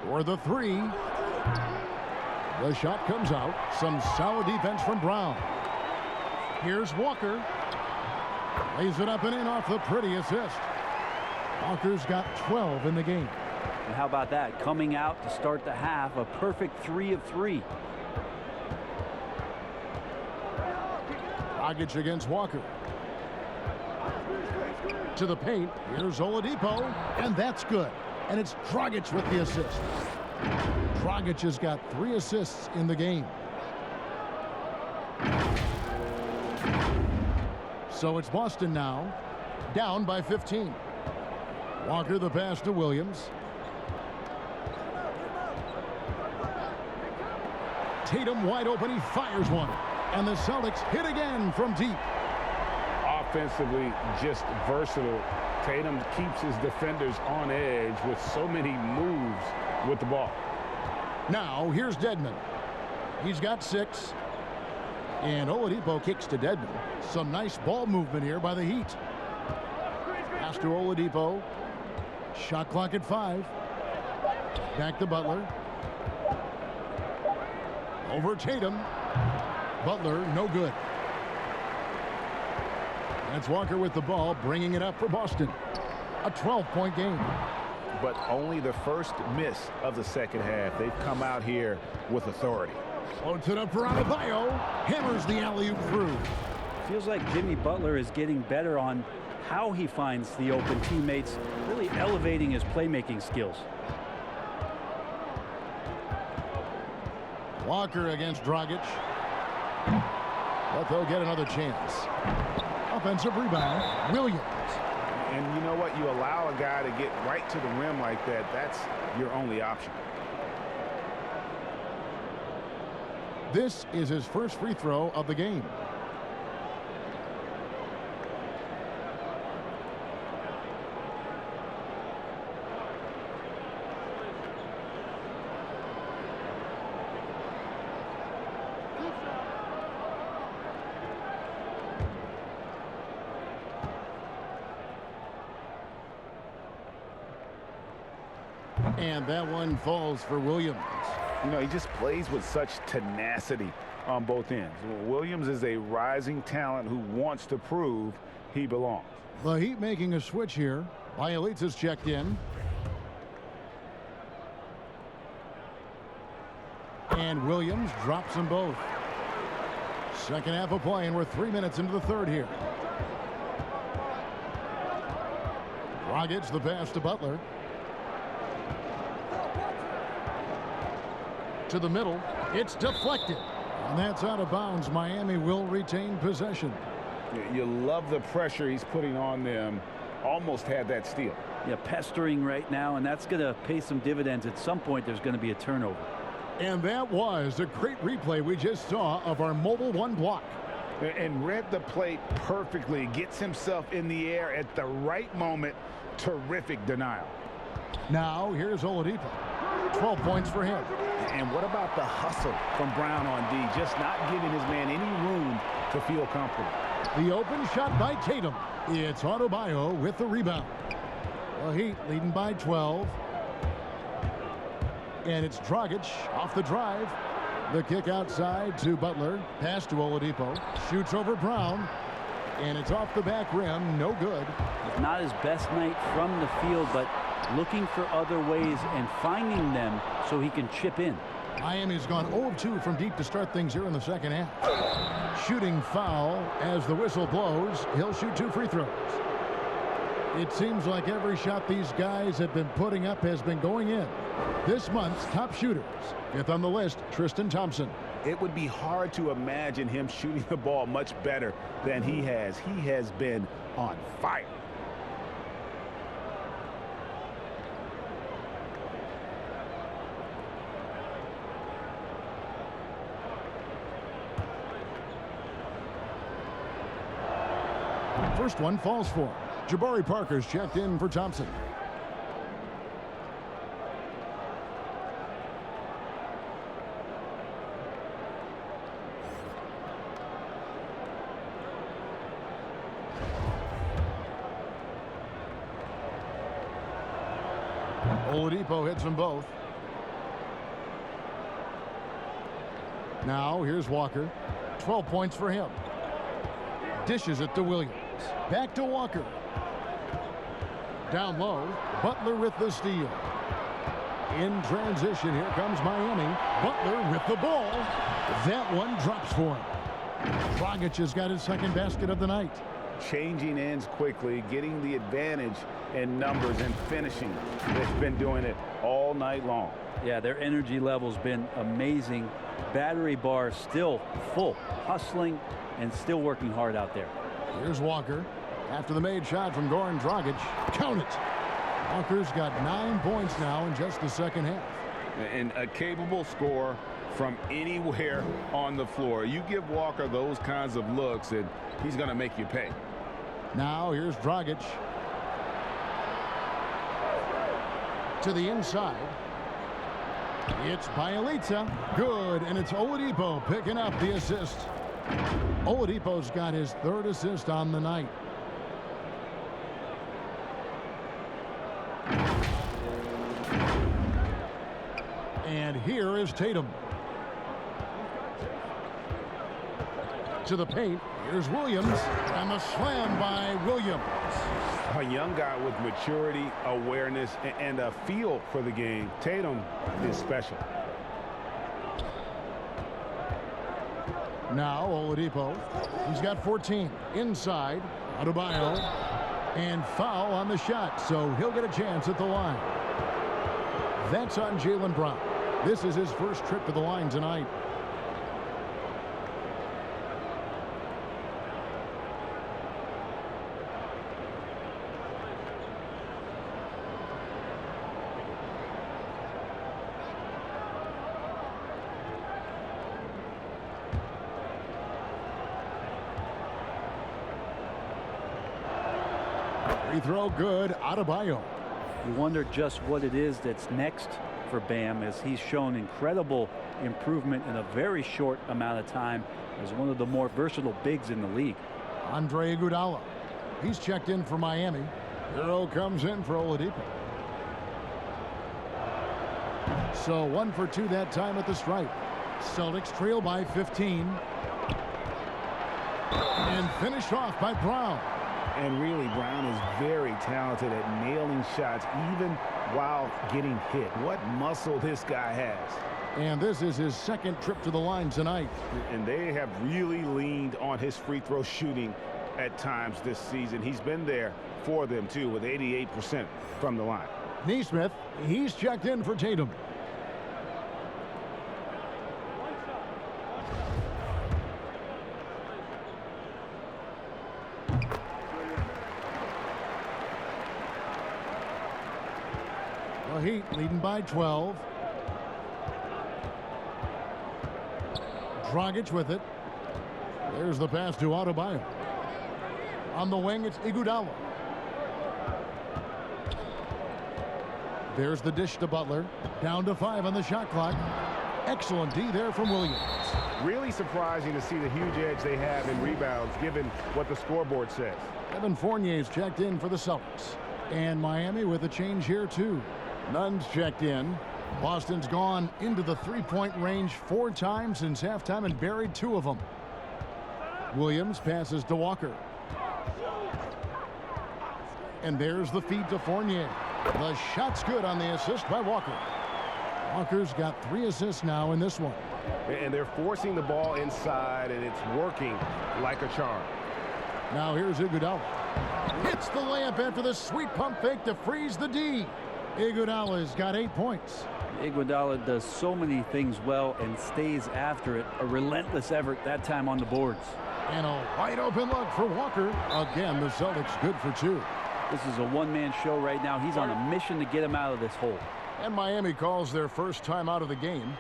For the three. The shot comes out. Some solid defense from Brown. Here's Walker. Lays it up and in off the pretty assist. Walker's got 12 in the game. And how about that? Coming out to start the half, a perfect 3 of 3. Dragic against Walker. To the paint. Here's Oladipo. And that's good. And it's Dragic with the assist. Dragic has got 3 assists in the game. So it's Boston now, down by 15. Walker the pass to Williams. Tatum wide open, he fires one. And the Celtics hit again from deep. Offensively, just versatile. Tatum keeps his defenders on edge with so many moves with the ball. Now, here's Dedmon. He's got 6. And Oladipo kicks to Dedmon. Some nice ball movement here by the Heat. Pass to Oladipo. Shot clock at 5. Back to Butler. Over Tatum. Butler, no good. That's Walker with the ball, bringing it up for Boston. A 12-point game. But only the first miss of the second half. They've come out here with authority. Floats it up for Adebayo. Hammers the alley-oop through. Feels like Jimmy Butler is getting better on how he finds the open teammates, really elevating his playmaking skills. Walker against Dragic. But they'll get another chance. Offensive rebound, Williams. And you know what? You allow a guy to get right to the rim like that. That's your only option. This is his first free throw of the game. And that one falls for Williams. You know, he just plays with such tenacity on both ends. Williams is a rising talent who wants to prove he belongs. The Heat making a switch here. Bielitz has checked in. And Williams drops them both. Second half of play, and we're 3 minutes into the third here. Dragic the pass to Butler. To the middle. It's deflected. And that's out of bounds. Miami will retain possession. You love the pressure he's putting on them. Almost had that steal. Yeah, pestering right now, and that's going to pay some dividends. At some point, there's going to be a turnover. And that was a great replay we just saw of our Mobile One block. And read the plate perfectly. Gets himself in the air at the right moment. Terrific denial. Now, here's Oladipo. 12 points for him. And what about the hustle from Brown on D? Just not giving his man any room to feel comfortable. The open shot by Tatum. It's Adebayo with the rebound. The Heat leading by 12. And it's Dragic off the drive. The kick outside to Butler. Pass to Oladipo. Shoots over Brown. And it's off the back rim. No good. Not his best night from the field, but looking for other ways and finding them so he can chip in. Miami's gone 0-2 from deep to start things here in the second half. Shooting foul as the whistle blows. He'll shoot 2 free throws. It seems like every shot these guys have been putting up has been going in. This month's top shooters. 5th on the list, Tristan Thompson. it would be hard to imagine him shooting the ball much better than he has. He has been on fire. First one falls for him. Jabari Parker's checked in for Thompson. Oladipo hits them both. Now here's Walker. 12 points for him. Dishes it to Williams. Back to Walker. Down low. Butler with the steal. In transition, here comes Miami. Butler with the ball. That one drops for him. Dragic has got his second basket of the night. Changing ends quickly, getting the advantage in numbers and finishing. They've been doing it all night long. Yeah, their energy level's been amazing. Battery bar still full, hustling and still working hard out there. Here's Walker. After the made shot from Goran Dragic. Count it. Walker's got 9 points now in just the second half. And a capable scorer from anywhere on the floor. You give Walker those kinds of looks and he's going to make you pay. Now here's Dragic. To the inside. It's Bielitsa. Good, and it's Oladipo picking up the assist. Oladipo's got his third assist on the night. And here is Tatum. To the paint. Here's Williams. And the slam by Williams. A young guy with maturity, awareness, and a feel for the game. Tatum is special. Now Oladipo. He's got 14. Inside. Adebayo. And foul on the shot. So he'll get a chance at the line. That's on Jaylen Brown. This is his first trip to the line tonight. Free throw good. Adebayo. You wonder just what it is that's next for Bam, as he's shown incredible improvement in a very short amount of time as one of the more versatile bigs in the league. Andre Iguodala. He's checked in for Miami. Hero comes in for Oladipo. So 1 for 2 that time at the stripe. Celtics trail by 15. And finished off by Brown. And really, Brown is very talented at nailing shots even while getting hit. What muscle this guy has. And this is his second trip to the line tonight. And they have really leaned on his free throw shooting at times this season. He's been there for them, too, with 88% from the line. Neesmith, he's checked in for Tatum. The Heat leading by 12. Dragic with it. There's the pass to Adebayo. On the wing, it's Iguodala. There's the dish to Butler. Down to 5 on the shot clock. Excellent D there from Williams. Really surprising to see the huge edge they have in rebounds, given what the scoreboard says. Evan Fournier's checked in for the Celtics. And Miami with a change here, too. Nunn's checked in. Boston's gone into the three-point range 4 times since halftime and buried 2 of them. Williams passes to Walker. And there's the feed to Fournier. The shot's good on the assist by Walker. Walker's got 3 assists now in this one. And they're forcing the ball inside, and it's working like a charm. Now here's Iguodala. Hits the layup after the sweet pump fake to freeze the D. Iguodala's got 8 points. Iguodala does so many things well and stays after it. A relentless effort that time on the boards. And a wide open look for Walker. Again, the Celtics good for 2. This is a one-man show right now. He's on a mission to get him out of this hole. And Miami calls their first time out of the game.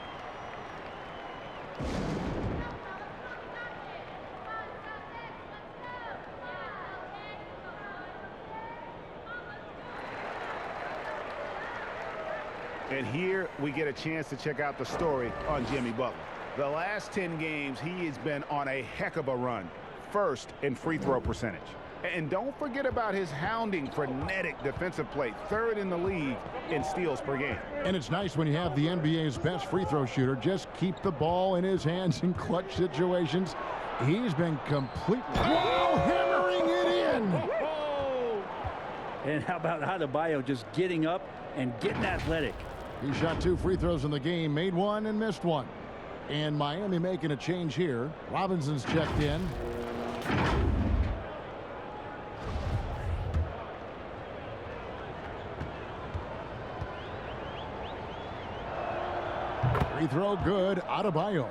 And here we get a chance to check out the story on Jimmy Butler. The last 10 games, he has been on a heck of a run. First in free throw percentage. And don't forget about his hounding, frenetic defensive play. 3rd in the league in steals per game. And it's nice when you have the NBA's best free throw shooter just keep the ball in his hands in clutch situations. He's been completely hammering it in. And how about Adebayo just getting up and getting athletic? He shot 2 free throws in the game, made 1 and missed 1. And Miami making a change here. Robinson's checked in. Free throw good, Adebayo.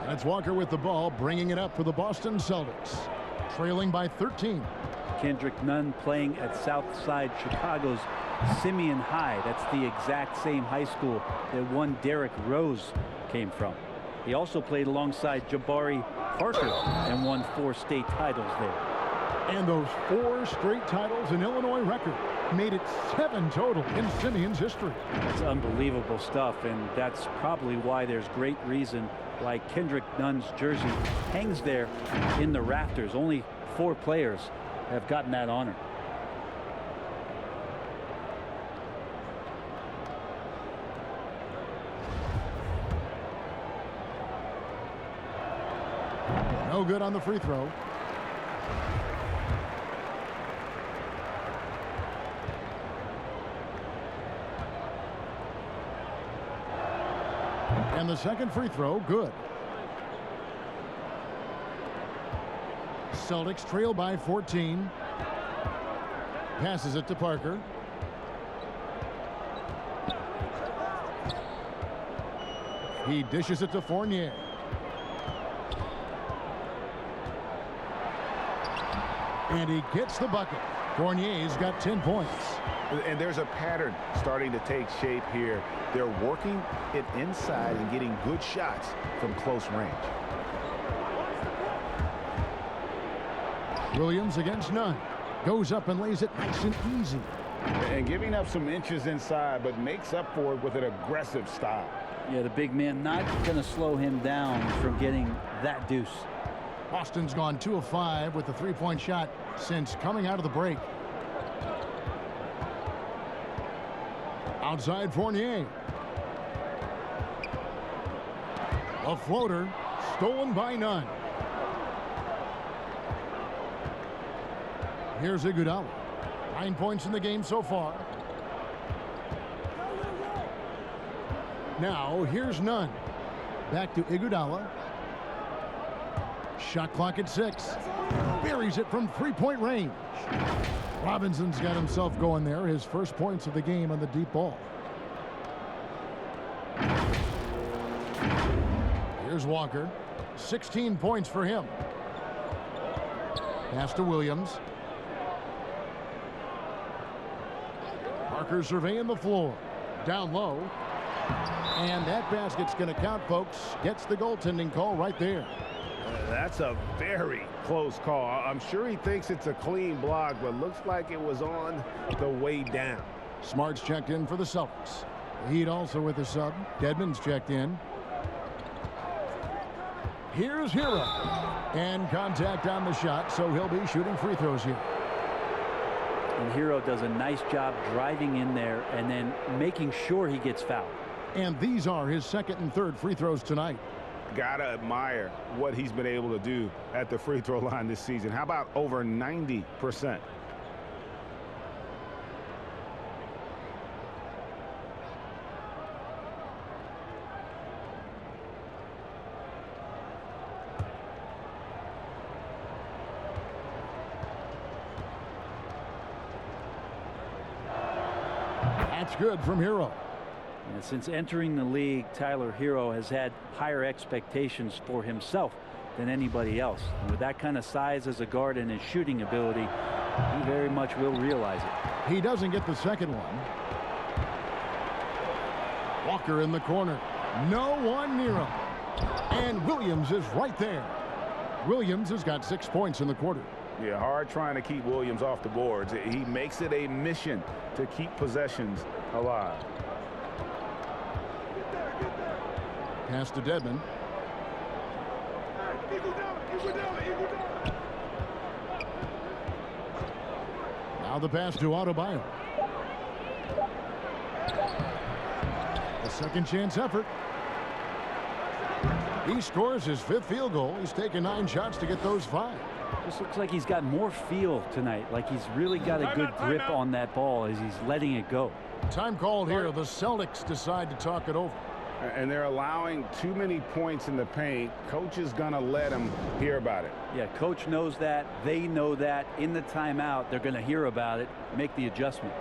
And it's Walker with the ball, bringing it up for the Boston Celtics. Trailing by 13. Kendrick Nunn playing at Southside Chicago's Simeon High. That's the exact same high school that one Derrick Rose came from. He also played alongside Jabari Parker and won 4 state titles there. And those 4 straight titles in Illinois record made it 7 total in Simeon's history. That's unbelievable stuff, and that's probably why there's great reason why Kendrick Nunn's jersey hangs there in the rafters. Only 4 players have gotten that honor. No good on the free throw. And the second free throw, good. Celtics trail by 14. Passes it to Parker. He dishes it to Fournier. And he gets the bucket. Fournier's got 10 points. And there's a pattern starting to take shape here. They're working it inside and getting good shots from close range. Williams against Nunn. Goes up and lays it nice and easy. And giving up some inches inside, but makes up for it with an aggressive style. Yeah, the big man not going to slow him down from getting that deuce. Boston's gone 2 of 5 with the 3-point shot since coming out of the break. Outside Fournier. A floater stolen by Nunn. Here's Iguodala. 9 points in the game so far. Now here's Nunn. Back to Iguodala. Shot clock at 6. Buries it from 3-point range. Robinson's got himself going there. His first points of the game on the deep ball. Here's Walker. 16 points for him. Pass to Williams. Parker surveying the floor. Down low. And that basket's going to count, folks. Gets the goaltending call right there. That's a very close call. I'm sure he thinks it's a clean block, but looks like it was on the way down. Smart's checked in for the Celtics. Heat also with a sub. Dedmon's checked in. Here's Hero. And contact on the shot, so he'll be shooting free throws here. And Hero does a nice job driving in there and then making sure he gets fouled. And these are his second and third free throws tonight. Gotta admire what he's been able to do at the free throw line this season. How about over 90%? That's good from Hero. And since entering the league, Tyler Hero has had higher expectations for himself than anybody else. And with that kind of size as a guard and his shooting ability, he very much will realize it. He doesn't get the second one. Walker in the corner. No one near him. And Williams is right there. Williams has got 6 points in the quarter. Yeah, hard trying to keep Williams off the boards. He makes it a mission to keep possessions alive. Pass to Dedmon. Now the pass to Adebayo. A second chance effort. He scores his 5th field goal. He's taken 9 shots to get those 5. This looks like he's got more feel tonight, like he's really got a good grip on that ball as he's letting it go. Time called here. The Celtics decide to talk it over. And they're allowing too many points in the paint. Coach is going to let them hear about it. Yeah, coach knows that. They know that. In the timeout, they're going to hear about it, make the adjustment.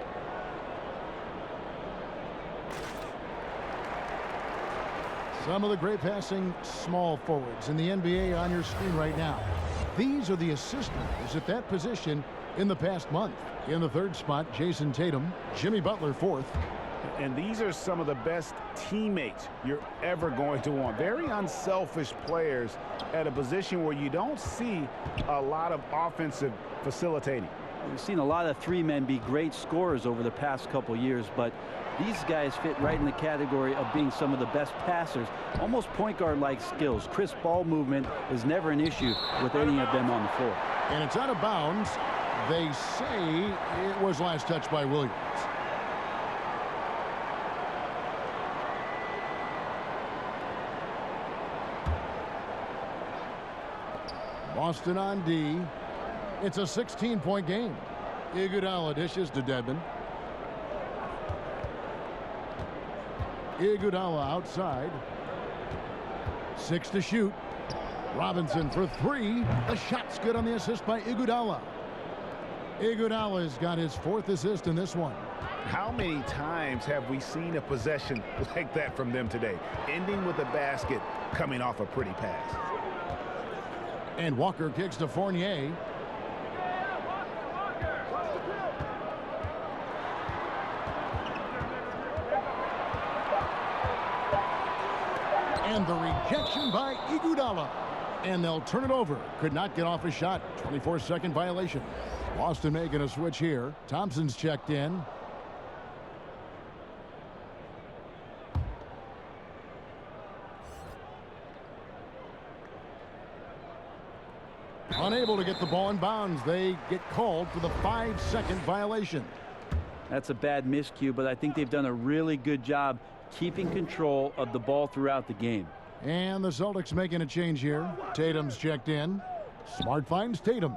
Some of the great passing small forwards in the NBA on your screen right now. These are the assist leaders at that position in the past month. In the 3rd spot, Jason Tatum. Jimmy Butler 4th. And these are some of the best teammates you're ever going to want. Very unselfish players at a position where you don't see a lot of offensive facilitating. We've seen a lot of 3-men be great scorers over the past couple years, but these guys fit right in the category of being some of the best passers. Almost point guard-like skills. Crisp ball movement is never an issue with any of them on the floor. And it's out of bounds. They say it was last touched by Williams. Boston on D. It's a 16-point game. Iguodala dishes to Dedmon. Iguodala outside. 6 to shoot. Robinson for 3. The shot's good on the assist by Iguodala. Iguodala's got his 4th assist in this one. How many times have we seen a possession like that from them today? Ending with a basket, coming off a pretty pass. And Walker kicks to Fournier. And the rejection by Iguodala. And they'll turn it over. Could not get off a shot. 24-second violation. Boston making a switch here. Thompson's checked in. Unable to get the ball in bounds. They get called for the 5-second violation. That's a bad miscue, but I think they've done a really good job keeping control of the ball throughout the game. And the Celtics making a change here. Tatum's checked in. Smart finds Tatum.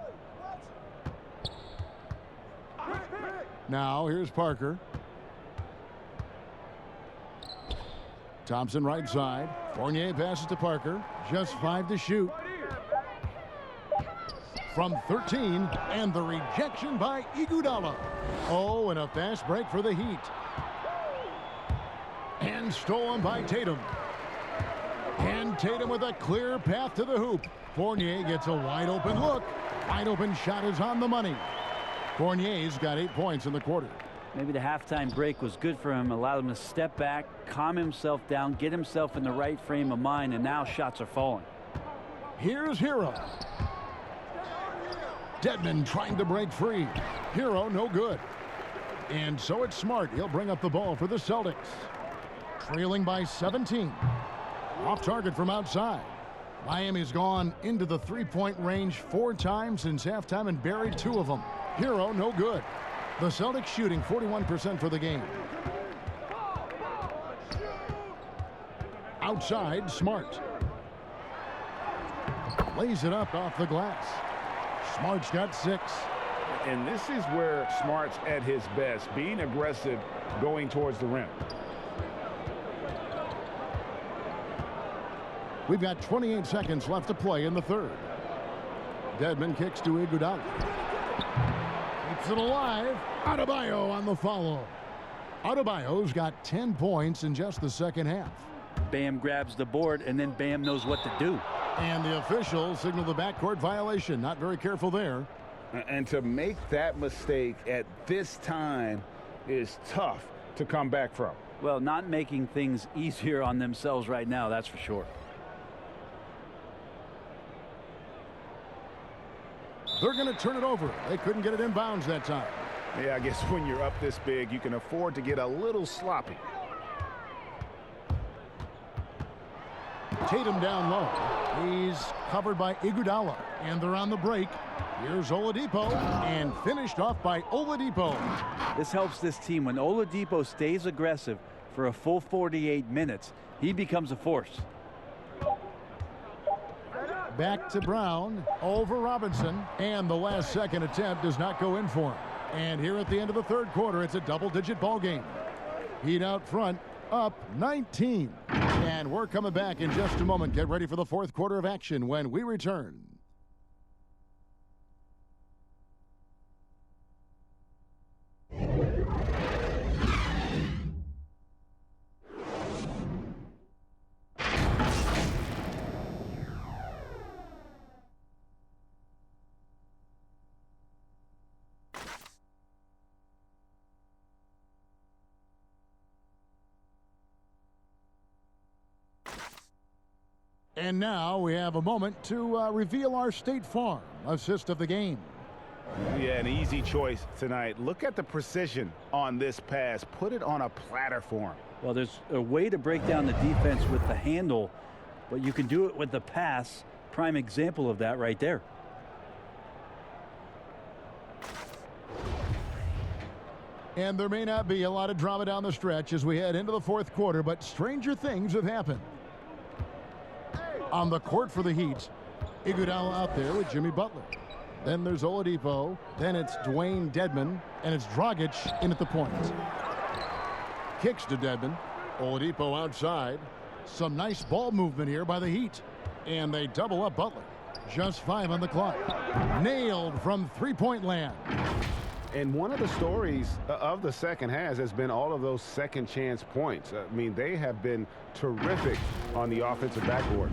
Now here's Parker. Thompson right side. Fournier passes to Parker. Just 5 to shoot. From 13, and the rejection by Iguodala. Oh, and a fast break for the Heat. And stolen by Tatum. And Tatum with a clear path to the hoop. Fournier gets a wide open look. Wide open shot is on the money. Fournier's got 8 points in the quarter. Maybe the halftime break was good for him. Allowed him to step back, calm himself down, get himself in the right frame of mind, and now shots are falling. Here's Hero. Dedmon trying to break free. Hero no good. And so it's Smart. He'll bring up the ball for the Celtics. Trailing by 17. Off target from outside. Miami's gone into the 3-point range 4 times since halftime and buried 2 of them. Hero no good. The Celtics shooting 41% for the game. Outside, Smart. Lays it up off the glass. Smart's got 6. And this is where Smart's at his best, being aggressive, going towards the rim. We've got 28 seconds left to play in the 3rd. Dedmon kicks to Iguodala. Keeps it alive. Adebayo on the follow. Adebayo's got 10 points in just the second half. Bam grabs the board, and then Bam knows what to do. And the officials signal the backcourt violation. Not very careful there. And to make that mistake at this time is tough to come back from. Well, not making things easier on themselves right now, that's for sure. They're going to turn it over. They couldn't get it in bounds that time. Yeah, I guess when you're up this big, you can afford to get a little sloppy. Tatum down low. He's covered by Iguodala, and they're on the break. Here's Oladipo, and finished off by Oladipo. This helps this team. When Oladipo stays aggressive for a full 48 minutes, he becomes a force. Back to Brown, over Robinson, and the last second attempt does not go in for him. And here at the end of the third quarter, it's a double-digit ball game. Heat out front, up 19. And we're coming back in just a moment. Get ready for the fourth quarter of action when we return. And now we have a moment to reveal our State Farm assist of the game. Yeah, an easy choice tonight. Look at the precision on this pass. Put it on a platter for him. Well, there's a way to break down the defense with the handle, but you can do it with the pass. Prime example of that right there. And there may not be a lot of drama down the stretch as we head into the fourth quarter, but stranger things have happened. On the court for the Heat, Iguodala out there with Jimmy Butler. Then there's Oladipo. Then it's Dwayne Dedmon. And it's Dragic in at the point. Kicks to Dedmon. Oladipo outside. Some nice ball movement here by the Heat. And they double up Butler. Just 5 on the clock. Nailed from three-point land. And one of the stories of the second half has been all of those second chance points. I mean, they have been terrific on the offensive backboard.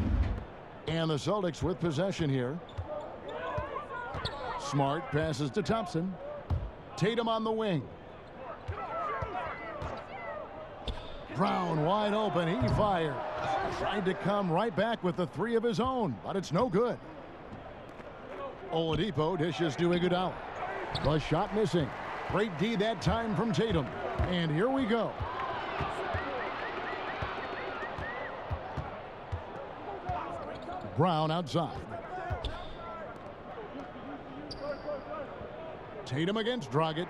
And the Celtics with possession here. Smart passes to Thompson. Tatum on the wing. Brown wide open. He fires. Tried to come right back with the three of his own, but it's no good. Oladipo dishes to Iguodala. The shot missing. Great D that time from Tatum. And here we go. Brown outside. Tatum against Dragic.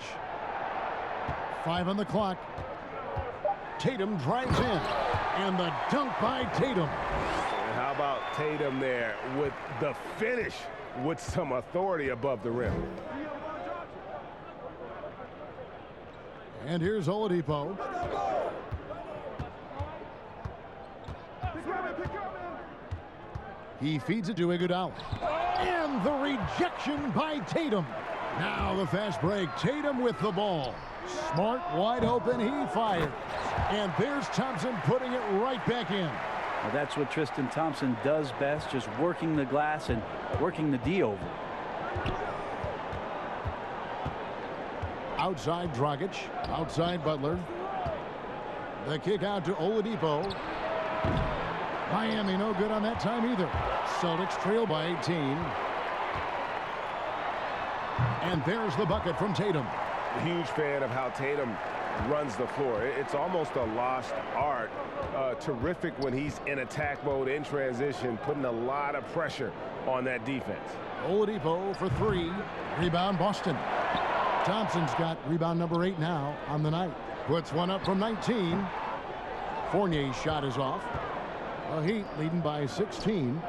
5 on the clock. Tatum drives in. And the dunk by Tatum. And how about Tatum there with the finish with some authority above the rim. And here's Oladipo. He feeds it to Iguodala. And the rejection by Tatum. Now the fast break. Tatum with the ball. Smart, wide open. He fires. And there's Thompson putting it right back in. Well, that's what Tristan Thompson does best, just working the glass and working the D over. Outside Dragic. Outside Butler. The kick out to Oladipo. Miami no good on that time either. Celtics trail by 18. And there's the bucket from Tatum. A huge fan of how Tatum runs the floor. It's almost a lost art. Terrific when he's in attack mode, in transition, putting a lot of pressure on that defense. Oladipo for 3. Rebound Boston. Thompson's got rebound number 8 now on the night. Puts one up from 19. Fournier's shot is off. The Heat leading by 16.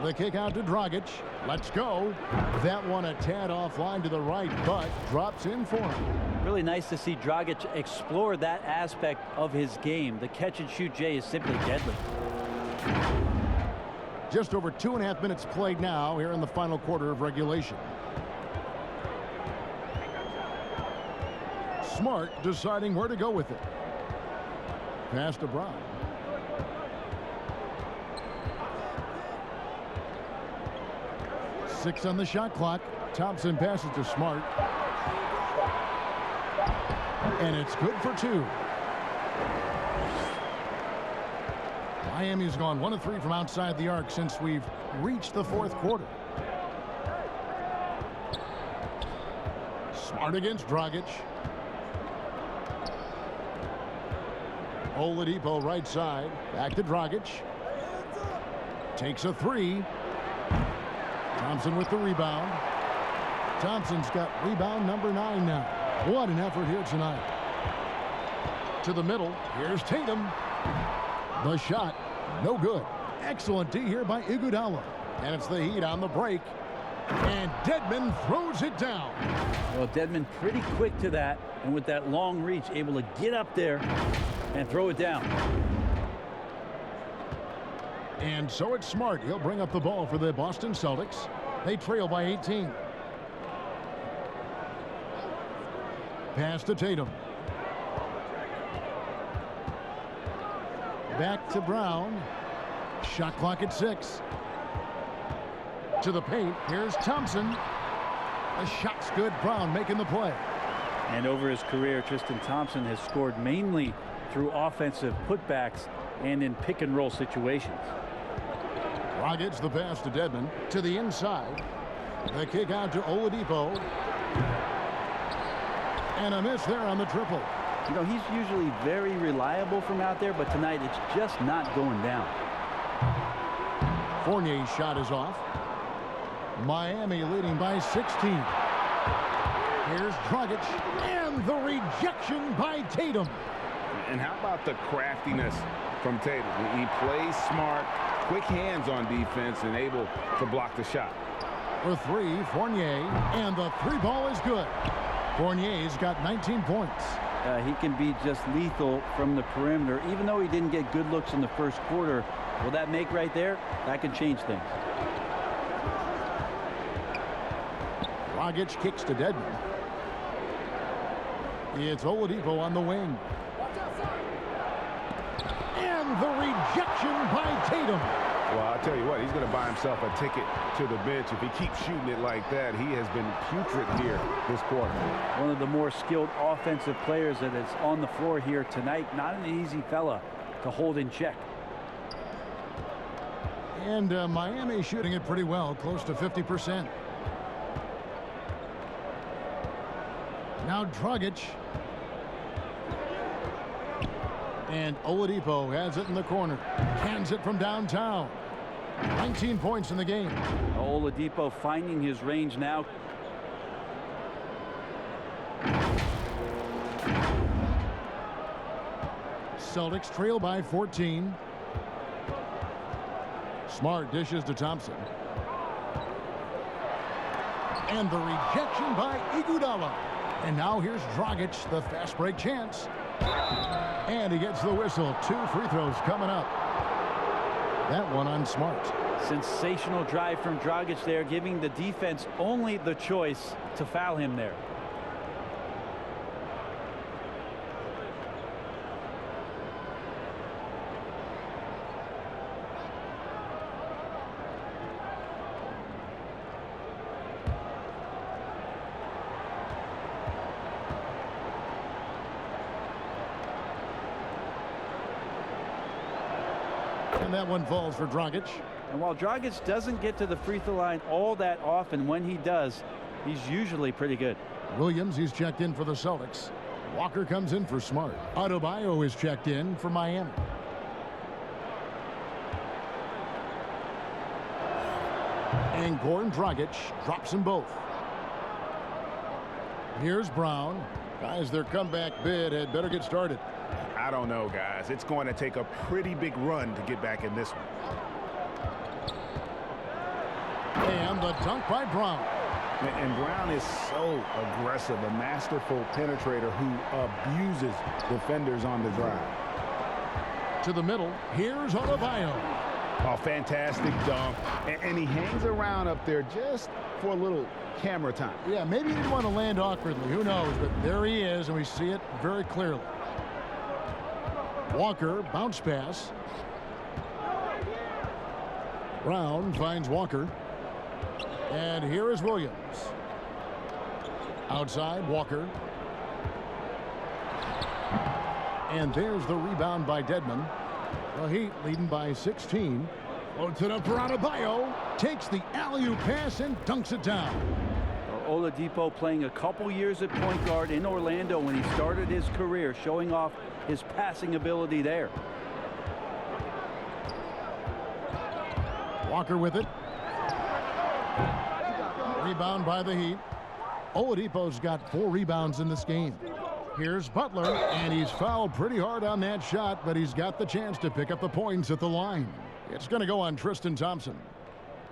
The kick out to Dragic. Let's go. That one a tad offline to the right, but drops in for him. Really nice to see Dragic explore that aspect of his game. The catch and shoot Jay is simply deadly. Just over 2.5 minutes played now here in the final quarter of regulation. Smart deciding where to go with it. Pass to Brown. Six on the shot clock. Thompson passes to Smart. And it's good for two. Miami's gone 1 of 3 from outside the arc since we've reached the fourth quarter. Smart against Dragic. Oladipo right side. Back to Dragic. Takes a three. Thompson with the rebound. Thompson's got rebound number 9 now. What an effort here tonight. To the middle. Here's Tatum. The shot. No good. Excellent D here by Iguodala. And it's the Heat on the break. And Dedmon throws it down. Well, Dedmon pretty quick to that. And with that long reach, able to get up there and throw it down. And so it's Smart. He'll bring up the ball for the Boston Celtics. They trail by 18. Pass to Tatum. Back to Brown. Shot clock at 6. To the paint. Here's Thompson. The shot's good. Brown making the play. And over his career, Tristan Thompson has scored mainly through offensive putbacks and in pick and roll situations. Dragic the pass to Dedmon. To the inside. The kick out to Oladipo. And a miss there on the triple. You know, he's usually very reliable from out there, but tonight it's just not going down. Fournier's shot is off. Miami leading by 16. Here's Dragic, and the rejection by Tatum. And how about the craftiness from Tatum? He plays smart, quick hands on defense, and able to block the shot. For three, Fournier, and the three ball is good. Fournier's got 19 points. He can be just lethal from the perimeter, even though he didn't get good looks in the first quarter. Will that make right there? That can change things. Dragic kicks to Dedmon. It's Oladipo on the wing. And the rejection by Tatum. Well, I'll tell you what, he's going to buy himself a ticket to the bench. If he keeps shooting it like that, he has been putrid here this quarter. One of the more skilled offensive players that is on the floor here tonight. Not an easy fella to hold in check. And Miami shooting it pretty well, close to 50%. Now Dragic. And Oladipo has it in the corner. Cans it from downtown. 19 points in the game. Oladipo finding his range now. Celtics trail by 14. Smart dishes to Thompson. And the rejection by Iguodala. And now here's Dragic, the fast break chance. And he gets the whistle. 2 free throws coming up. That one on Smart. Sensational drive from Dragic there, giving the defense only the choice to foul him there. And that one falls for Dragic. And while Dragic doesn't get to the free throw line all that often, when he does, he's usually pretty good. Williams, he's checked in for the Celtics. Walker comes in for Smart. Adebayo is checked in for Miami. And Goran Dragic drops them both. Here's Brown. Guys, their comeback bid had better get started. I don't know, guys. It's going to take a pretty big run to get back in this one. And the dunk by Brown. And Brown is so aggressive, a masterful penetrator who abuses defenders on the drive. To the middle, here's Adebayo. Oh, fantastic dunk. And he hangs around up there just for a little camera time. Yeah, maybe he didn't want to land awkwardly. Who knows? But there he is, and we see it very clearly. Walker, bounce pass. Brown finds Walker. And here is Williams. Outside, Walker. And there's the rebound by Dedmon. The Heat leading by 16. Floats it up for Adebayo. Takes the alley-oop pass and dunks it down. Oladipo playing a couple years at point guard in Orlando when he started his career, showing off his passing ability there. Walker with it. Rebound by the Heat. Oladipo's got 4 rebounds in this game. Here's Butler, and he's fouled pretty hard on that shot, but he's got the chance to pick up the points at the line. It's going to go on Tristan Thompson.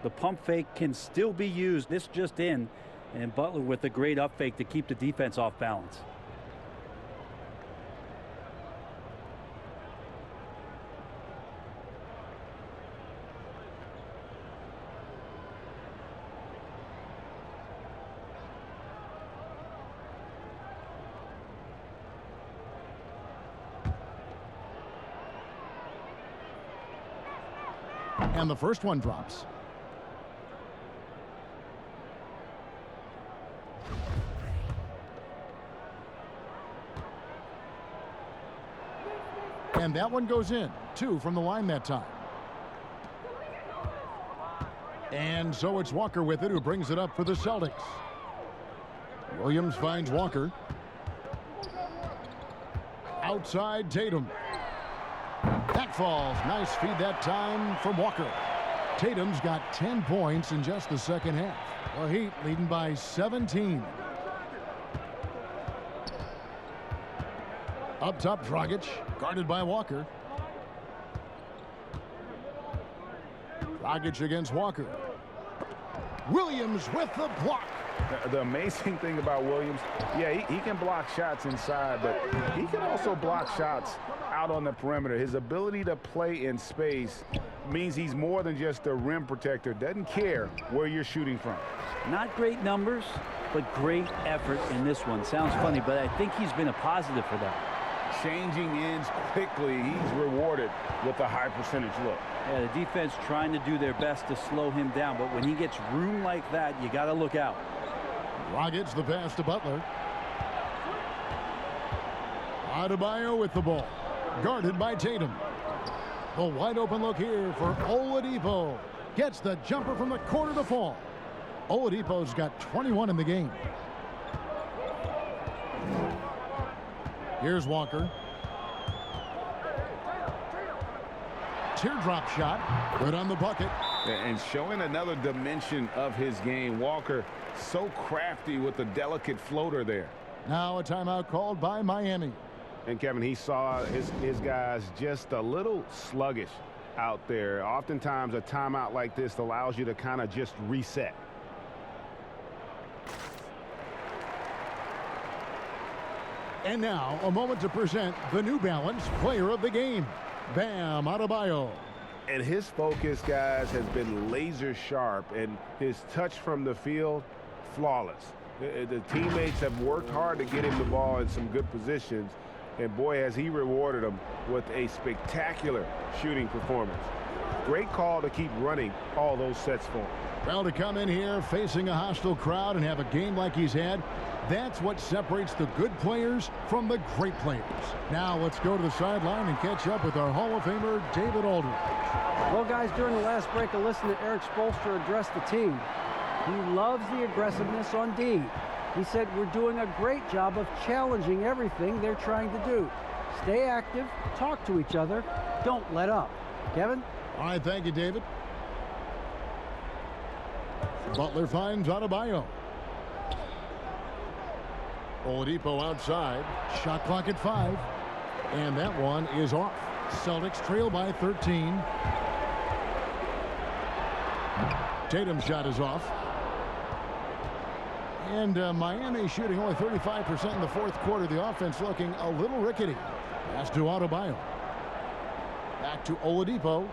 The pump fake can still be used. This just in, and Butler with a great up fake to keep the defense off balance. And the first one drops. And that one goes in. 2 from the line that time. And so it's Walker with it, who brings it up for the Celtics. Williams finds Walker. Outside Tatum. That falls. Nice feed that time from Walker. Tatum's got 10 points in just the second half. The Heat leading by 17. Up top, Dragic, guarded by Walker. Dragic against Walker. Williams with the block. The amazing thing about Williams, yeah, he can block shots inside, but he can also block shots out on the perimeter. His ability to play in space means he's more than just a rim protector. Doesn't care where you're shooting from. Not great numbers, but great effort in this one. Sounds funny, but I think he's been a positive for that. Changing ends quickly. He's rewarded with a high percentage look. Yeah, the defense trying to do their best to slow him down, but when he gets room like that, you got to look out. Dragic the pass to Butler. Adebayo with the ball. Guarded by Tatum. The wide open look here for Oladipo. Gets the jumper from the corner to fall. Oladipo's got 21 in the game. Here's Walker. Teardrop shot. Good on the bucket. And showing another dimension of his game. Walker so crafty with the delicate floater there. Now a timeout called by Miami. And Kevin, he saw his guys just a little sluggish out there. Oftentimes a timeout like this allows you to kind of just reset. And now a moment to present the New Balance Player of the Game, Bam Adebayo. And his focus, guys, has been laser sharp, and his touch from the field, flawless. The teammates have worked hard to get him the ball in some good positions, and boy, has he rewarded them with a spectacular shooting performance. Great call to keep running all those sets for him. Well, to come in here facing a hostile crowd and have a game like he's had, that's what separates the good players from the great players. Now let's go to the sideline and catch up with our Hall of Famer, David Aldridge. Well, guys, during the last break, I listened to Eric Spoelstra address the team. He loves the aggressiveness on D. He said, we're doing a great job of challenging everything they're trying to do. Stay active, talk to each other, don't let up. Kevin? All right, thank you, David. Butler finds Adebayo. Oladipo outside. Shot clock at 5. And that one is off. Celtics trail by 13. Tatum's shot is off. And Miami shooting only 35% in the fourth quarter. The offense looking a little rickety. Pass to Adebayo. Back to Oladipo.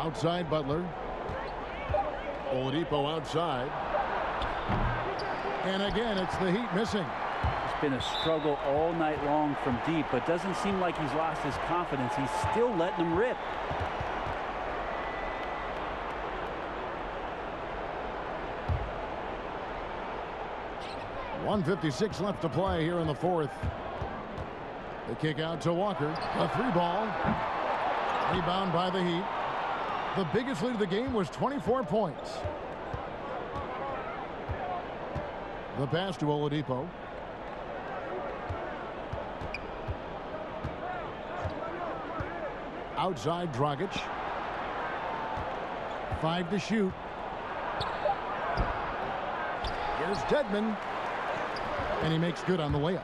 Outside Butler. Oladipo outside. And again, it's the Heat missing. It's been a struggle all night long from deep, but doesn't seem like he's lost his confidence. He's still letting them rip. .156 left to play here in the fourth. The kick out to Walker. A 3-ball. Rebound by the Heat. The biggest lead of the game was 24 points. The pass to Oladipo. Outside Dragic. 5 to shoot. Here's Dedmon. And he makes good on the layup.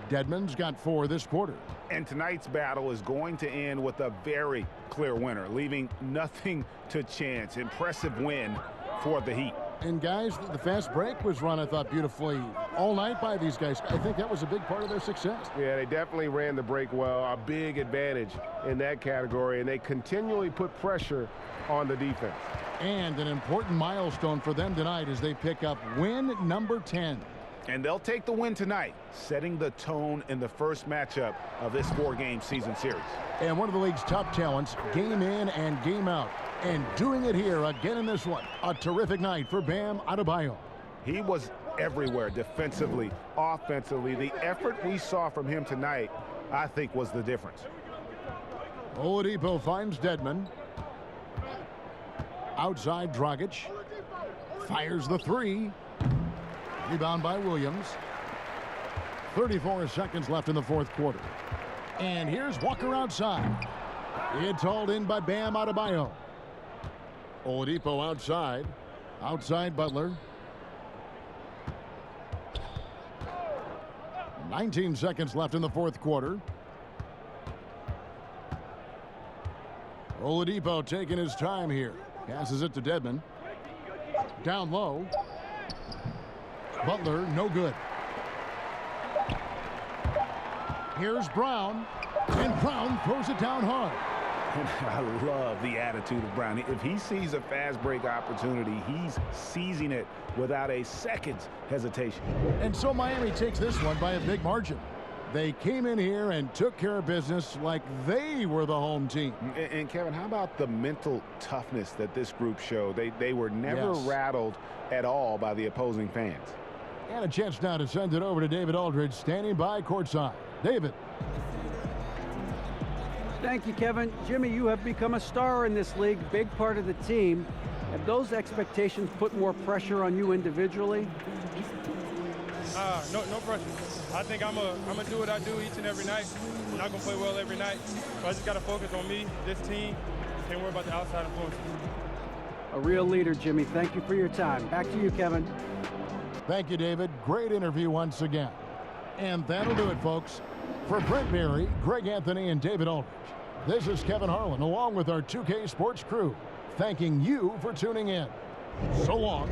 Dedmon's got 4 this quarter. And tonight's battle is going to end with a very clear winner, leaving nothing to chance. Impressive win for the Heat. And guys, the fast break was run, I thought, beautifully all night by these guys. I think that was a big part of their success. Yeah, they definitely ran the break well. A big advantage in that category, and they continually put pressure on the defense. And an important milestone for them tonight as they pick up win number 10. And they'll take the win tonight, setting the tone in the first matchup of this 4-game season series. And one of the league's top talents, game in and game out. And doing it here again in this one. A terrific night for Bam Adebayo. He was everywhere defensively, offensively. The effort we saw from him tonight, I think, was the difference. Oladipo finds Dedmon. Outside Dragic. Fires the 3. Rebound by Williams. 34 seconds left in the fourth quarter. And here's Walker outside. It's hauled in by Bam Adebayo. Oladipo outside. Outside Butler. 19 seconds left in the fourth quarter. Oladipo taking his time here. Passes it to Dedmon. Down low. Butler, no good. Here's Brown. And Brown throws it down hard. I love the attitude of Brown. If he sees a fast break opportunity, he's seizing it without a second's hesitation. And so Miami takes this one by a big margin. They came in here and took care of business like they were the home team. And Kevin, how about the mental toughness that this group showed? They were never rattled at all by the opposing fans. And a chance now to send it over to David Aldridge, standing by courtside. David. Thank you, Kevin. Jimmy, you have become a star in this league, big part of the team. Have those expectations put more pressure on you individually? No pressure. I think I'm gonna do what I do each and every night. I'm not gonna play well every night. So I just gotta focus on me, this team. Can't worry about the outside influences. A real leader, Jimmy. Thank you for your time. Back to you, Kevin. Thank you, David. Great interview once again. And that'll do it, folks. For Brent Berry, Greg Anthony, and David Aldridge, this is Kevin Harlan, along with our 2K Sports crew, thanking you for tuning in. So long.